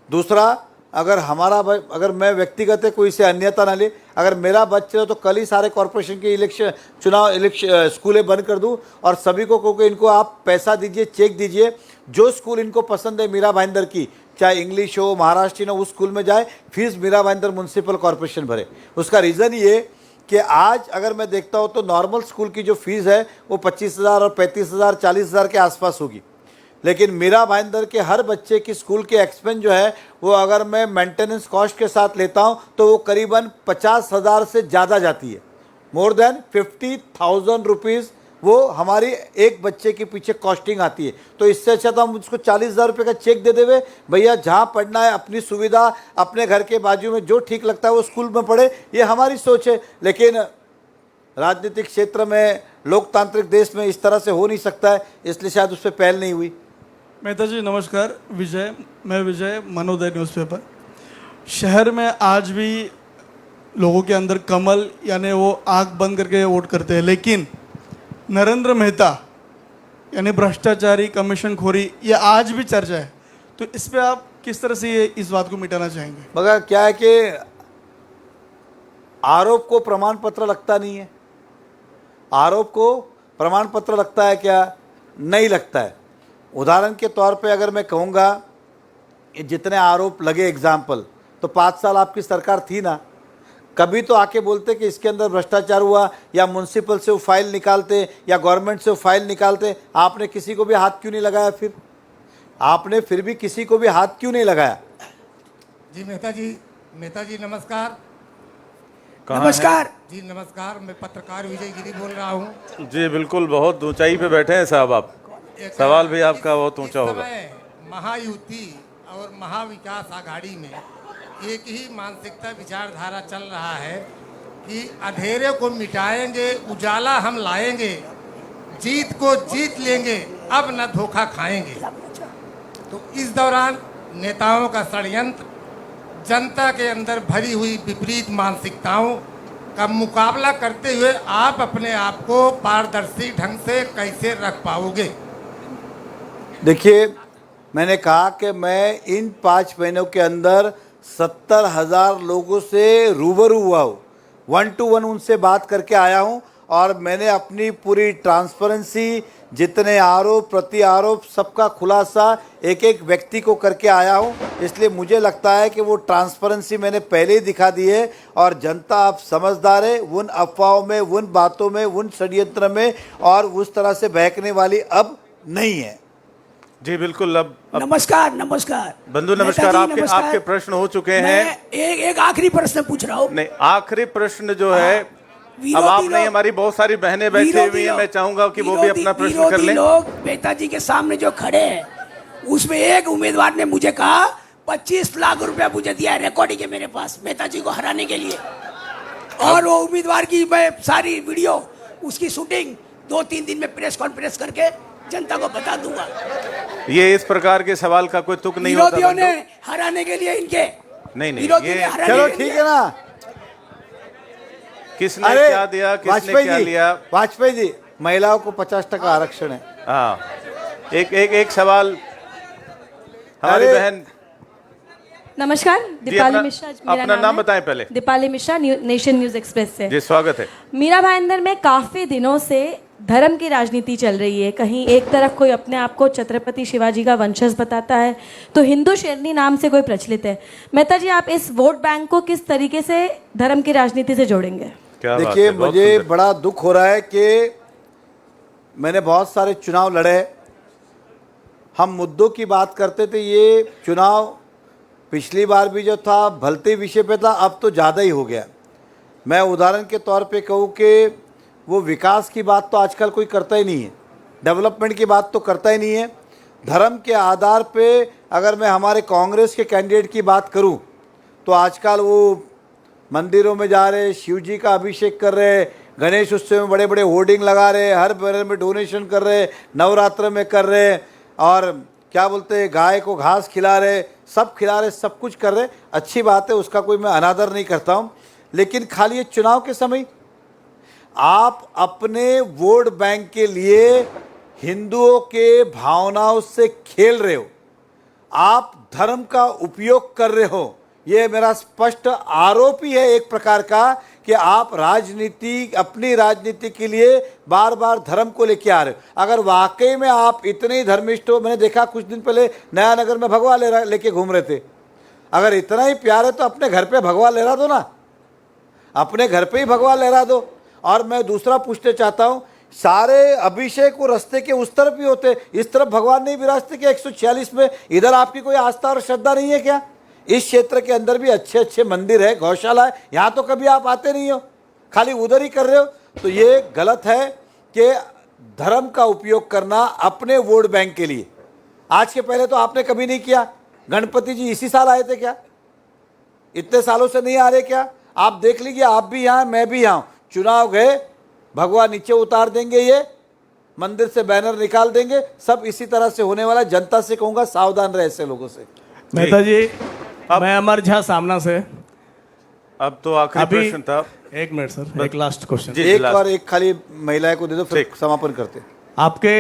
दूसरा, अगर मैं व्यक्तिगत है कोई से अन्यता ना ले, अगर मेरा बच्चा तो कल ही सारे कॉरपोरेशन के स्कूलें बंद कर दूं और सभी को कहूँ कि इनको आप पैसा दीजिए, चेक दीजिए, जो स्कूल इनको पसंद है मीरा भाईंदर की, चाहे इंग्लिश हो, महाराष्ट्रीयन हो, उस स्कूल में जाए, fees Mira Bhayandar municipal corporation भरे. उसका रीज़न ये कि आज अगर मैं देखता हूँ तो नॉर्मल स्कूल की जो फीस है वो 25,000 और 35,000 40,000 के आसपास होगी, लेकिन मीरा भाईंदर के हर बच्चे की स्कूल के एक्सपेंस जो है वो अगर मैं मेंटेनेंस कॉस्ट के साथ लेता हूं तो वो करीबन 50,000 से ज़्यादा जाती है. मोर देन 50,000 रुपीज़ वो हमारी एक बच्चे के पीछे कॉस्टिंग आती है. तो इससे अच्छा तो हम उसको 40,000 रुपये का चेक दे देवे, भैया जहाँ पढ़ना है अपनी सुविधा, अपने घर के बाजू में जो ठीक लगता है वो स्कूल में पढ़े. ये हमारी सोच है, लेकिन राजनीतिक क्षेत्र में, लोकतांत्रिक देश में इस तरह से हो नहीं सकता है, इसलिए शायद उस पर पहल नहीं हुई. मेहता जी नमस्कार, मैं विजय, मनोदय न्यूज़पेपर. शहर में आज भी लोगों के अंदर कमल यानी वो आंख बंद करके वोट करते हैं, लेकिन नरेंद्र मेहता यानी भ्रष्टाचारी, कमीशन खोरी, ये आज भी चर्चा है. तो इस पे आप किस तरह से इस बात को मिटाना चाहेंगे? मगर क्या है कि आरोप को प्रमाण पत्र लगता नहीं है. आरोप को प्रमाण पत्र लगता है क्या? नहीं लगता है. उदाहरण के तौर पे अगर मैं कहूँगा जितने आरोप लगे एग्जाम्पल, तो 5 साल आपकी सरकार थी ना, कभी तो आके बोलते कि इसके अंदर भ्रष्टाचार हुआ, या म्युनिसिपल से वो फाइल निकालते या गवर्नमेंट से वो फाइल निकालते। आपने किसी को भी हाथ क्यों नहीं लगाया? फिर आपने फिर भी किसी को भी हाथ क्यों नहीं लगाया? जी मेहता जी नमस्कार। नमस्कार जी नमस्कार, मैं पत्रकार विजय गिरी बोल रहा हूँ। जी बिल्कुल, बहुत ऊंचाई पे बैठे हैं साहब आप, सवाल भी आपका बहुत ऊंचा होगा। महायुति और महाविकास आघाड़ी में एक ही मानसिकता विचारधारा चल रहा है कि अंधेरे को मिटाएंगे, उजाला हम लाएंगे, जीत को जीत लेंगे, अब न धोखा खाएंगे। तो इस दौरान नेताओं का षड्यंत्र, जनता के अंदर भरी हुई विपरीत मानसिकताओं का मुकाबला करते हुए आप अपने आप को पारदर्शी ढंग से कैसे रख पाओगे? देखिए, मैंने कहा कि मैं इन 5 महीनों के अंदर 70,000 लोगों से रूबरू हुआ हूँ, 1 to 1 उनसे बात करके आया हूँ, और मैंने अपनी पूरी ट्रांसपेरेंसी, जितने आरोप प्रति आरोप, सबका खुलासा एक एक व्यक्ति को करके आया हूँ। इसलिए मुझे लगता है कि वो ट्रांसपेरेंसी मैंने पहले ही दिखा दी है, और जनता अब समझदार है, उन अफवाहों में, उन बातों में, उन षड्यंत्र में और उस तरह से बहकने वाली अब नहीं है। जी बिल्कुल। अब नमस्कार बंधु नमस्कार, आपके प्रश्न हो चुके हैं। एक आखिरी प्रश्न पूछ रहा हूँ। नहीं, आखिरी प्रश्न जो है, अब आप नहीं, हमारी बहुत सारी बहनें बैठी हुई हैं, मैं चाहूंगा कि वो भी अपना प्रश्न कर लें। लोग नेताजी के सामने जो खड़े हैं, उसमें एक उम्मीदवार ने मुझे कहा 25 लाख रुपया मुझे दिया, रिकॉर्डिंग है मेरे पास, नेताजी को हराने के लिए। और वो उम्मीदवार की मैं सारी वीडियो, उसकी शूटिंग 2-3 दिन में प्रेस कॉन्फ्रेंस करके जनता को बता दूंगा। ये इस प्रकार के सवाल का कोई तुक नहीं होता। विरोधियों ने हराने के लिए इनके नहीं, ये चलो ठीक है ना, किसने क्या दिया, किसने क्या लिया? वाजपेयी जी, महिलाओं को 50% आरक्षण है। हाँ, एक सवाल हमारी बहन। नमस्कार, दीपाली मिश्रा मेरा अपना नाम बताएं पहले। Deepali Mishra, nation news express से। जी स्वागत है। मीरा भाईंदर में काफी दिनों से धर्म की राजनीति चल रही है। कहीं एक तरफ कोई अपने आप को छत्रपति शिवाजी का वंशज बताता है, तो हिंदू शेरनी नाम से कोई प्रचलित है। मेहता जी, आप इस वोट बैंक को किस तरीके से धर्म की राजनीति से जोड़ेंगे? देखिए, मुझे बड़ा दुख हो रहा है कि मैंने बहुत सारे चुनाव लड़े, हम मुद्दों की बात करते थे। ये चुनाव पिछली बार भी जो था भलते विषय पे था, अब तो ज़्यादा ही हो गया। मैं उदाहरण के तौर पे कहूँ कि वो विकास की बात तो आजकल कोई करता ही नहीं है, डेवलपमेंट की बात तो करता ही नहीं है। धर्म के आधार पे अगर मैं हमारे कांग्रेस के कैंडिडेट की बात करूं, तो आजकल वो मंदिरों में जा रहे, शिव जी का अभिषेक कर रहे, गणेश उत्सव में बड़े बड़े होर्डिंग लगा रहे, हर महीने में डोनेशन कर रहे, नवरात्र में कर रहे, और क्या बोलते हैं, गाय को घास खिला रहे, सब खिला रहे, सब कुछ कर रहे। अच्छी बात है, उसका कोई मैं अनादर नहीं करता हूँ। लेकिन खाली ये चुनाव के समय आप अपने वोट बैंक के लिए हिंदुओं के भावनाओं से खेल रहे हो, आप धर्म का उपयोग कर रहे हो। ये मेरा स्पष्ट आरोप ही है एक प्रकार का कि आप राजनीति, अपनी राजनीति के लिए बार बार धर्म को लेके आ रहे हो। अगर वाकई में आप इतने ही धर्मिष्ठ हो, मैंने देखा कुछ दिन पहले नया नगर में भगवा लेके घूम रहे थे। अगर इतना ही प्यार है तो अपने घर पे भगवा लहरा दो ना, अपने घर पे ही भगवा लहरा दो। और मैं दूसरा पूछना चाहता हूँ, सारे अभिषेक वो रास्ते के उस तरफ ही होते, इस तरफ भगवान नहीं विराजते क्या? 146 में इधर आपकी कोई आस्था और श्रद्धा नहीं है क्या? इस क्षेत्र के अंदर भी अच्छे अच्छे मंदिर है, गौशाला है, यहाँ तो कभी आप आते नहीं हो, खाली उधर ही कर रहे हो। तो ये गलत है कि धर्म का उपयोग करना अपने वोट बैंक के लिए। आज के पहले तो आपने कभी नहीं किया। गणपति जी इसी साल आए थे क्या? इतने सालों से नहीं आ रहे क्या? आप देख लीजिए, आप भी यहाँ, मैं भी यहाँ। चुनाव गए, भगवान नीचे उतार देंगे, ये मंदिर से बैनर निकाल देंगे, सब इसी तरह से होने वाला। जनता से कहूँगा सावधान रहे ऐसे लोगों से। मेहता जी, मैं अमर झा सामना से। अब तो आखिरी प्रश्न था। एक मिनट सर, एक लास्ट क्वेश्चन। एक और एक खाली महिलाएं को दे दो, फिर समापन करते। आपके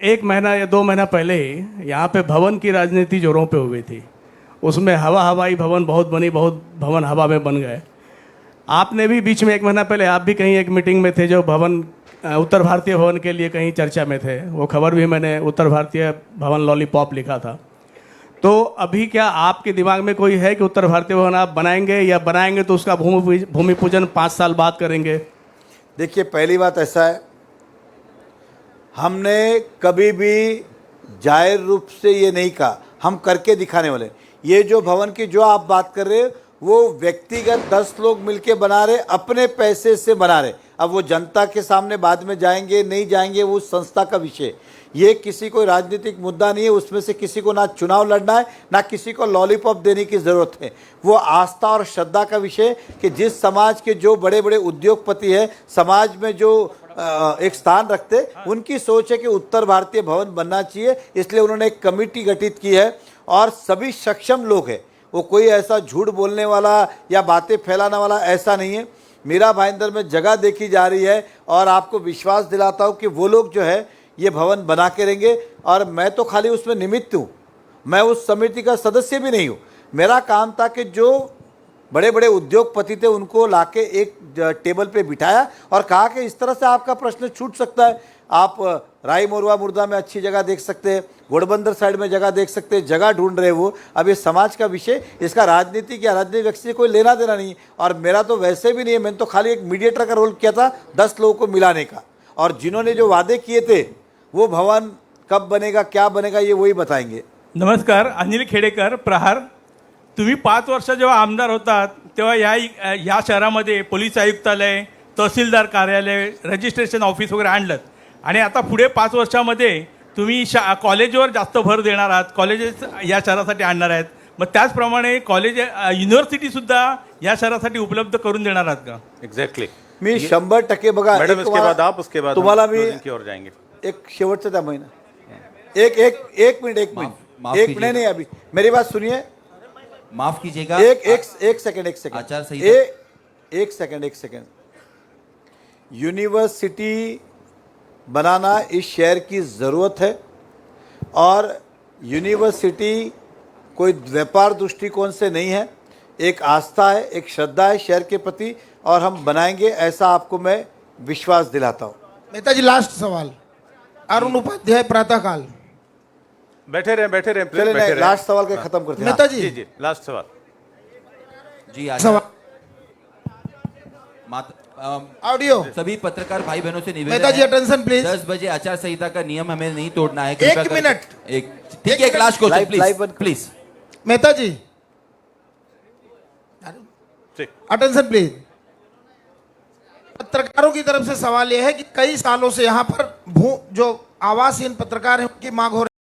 1 महीना या 2 महीना पहले ही यहाँ पे भवन की राजनीति जोरों पे हुई थी, उसमें हवाई भवन बहुत बनी, बहुत भवन हवा में बन गए। आपने भी बीच में 1 महीना पहले आप भी कहीं एक मीटिंग में थे जो भवन, उत्तर भारतीय भवन के लिए कहीं चर्चा में थे। वो खबर भी मैंने उत्तर भारतीय भवन लॉलीपॉप लिखा था। तो अभी क्या आपके दिमाग में कोई है कि उत्तर भारतीय भवन आप बनाएंगे, या बनाएंगे तो उसका भूमि पूजन 5 साल बाद करेंगे? देखिए, पहली बात ऐसा है, हमने कभी भी जाहिर रूप से ये नहीं कहा, हम करके दिखाने वाले। ये जो भवन की जो आप बात कर रहे हो, वो व्यक्तिगत 10 लोग मिलके बना रहे, अपने पैसे से बना रहे। अब वो जनता के सामने बाद में जाएंगे नहीं जाएंगे, वो संस्था का विषय। ये किसी कोई राजनीतिक मुद्दा नहीं है, उसमें से किसी को ना चुनाव लड़ना है, ना किसी को लॉलीपॉप देने की ज़रूरत है। वो आस्था और श्रद्धा का विषय कि जिस समाज के जो बड़े बड़े उद्योगपति हैं, समाज में जो एक स्थान रखते, उनकी सोच है कि उत्तर भारतीय भवन बनना चाहिए। इसलिए उन्होंने एक कमेटी गठित की है और सभी सक्षम लोग हैं। वो कोई ऐसा झूठ बोलने वाला या बातें फैलाने वाला ऐसा नहीं है। मीरा भाईंदर में जगह देखी जा रही है और आपको विश्वास दिलाता हूँ कि वो लोग जो है ये भवन बना के रहेंगे। और मैं तो खाली उसमें निमित्त हूँ, मैं उस समिति का सदस्य भी नहीं हूँ। मेरा काम था कि जो बड़े बड़े उद्योगपति थे उनको लाके एक टेबल पे बिठाया और कहा कि इस तरह से आपका प्रश्न छूट सकता है। आप राई मोरवा मुर्दा में अच्छी जगह देख सकते हैं, घोड़बंदर साइड में जगह देख सकते हैं, जगह ढूंढ रहे वो। अब ये समाज का विषय, इसका राजनीतिक या राजनीतिक व्यक्ति से कोई लेना देना नहीं। और मेरा तो वैसे भी नहीं है, मैंने तो खाली एक मीडिएटर का रोल किया था 10 लोगों को मिलाने का। और जिन्होंने जो वादे किए थे वो भवन कब बनेगा, क्या बनेगा, ये वही बताएंगे। नमस्कार, अनिल खेडेकर, प्रहार. तुम्ही 5 वर्ष जेव्हा आमदार होतात तेव्हा या शहरामध्ये पोलीस आयुक्तालय, तहसीलदार कार्यालय, रजिस्ट्रेशन ऑफिस वगैरे आणलं. आणि आता पुढे 5 वर्षामध्ये तुम्ही कॉलेजवर जास्त भर देणार आहात, कॉलेजेस या शहरासाठी आणणार आहेत. मग त्याचप्रमाणे कॉलेज युनिव्हर्सिटीसुद्धा या शहरासाठी उपलब्ध करून देणार आहात का? एग्जैक्टली मी 100% बघा, मैडम, इसके बाद आप, उसके बाद तुम्हाला हम मी closing की ओर जाएंगे. एक शेवटचा त्या महिना एक मिनट नहीं, अभी मेरी बात सुनिए, माफ कीजिएगा, एक सेकंड आचार संहिता, एक सेकंड। यूनिवर्सिटी बनाना इस शहर की ज़रूरत है और यूनिवर्सिटी कोई व्यापार दृष्टिकोण से नहीं है, एक आस्था है, एक श्रद्धा है शहर के प्रति, और हम बनाएंगे, ऐसा आपको मैं विश्वास दिलाता हूँ। नेताजी, लास्ट सवाल, अरुण उपाध्याय, प्रातःकाल। बैठे रहे चले नहीं, लास्ट सवाल के खत्म करते हैं। नेताजी, जी, लास्ट सवाल जी। ऑडियो, सभी पत्रकार भाई बहनों से निवेदन नेताजी, है, अटेंशन प्लीज। 10 बजे आचार संहिता का नियम हमें नहीं तोड़ना है। एक मिनट, ठीक है, एक last question please. Netaji, attention please. पत्रकारों की तरफ से सवाल यह है कि कई सालों से यहाँ पर जो आवासहीन पत्रकार हैं उनकी मांग हो रही है।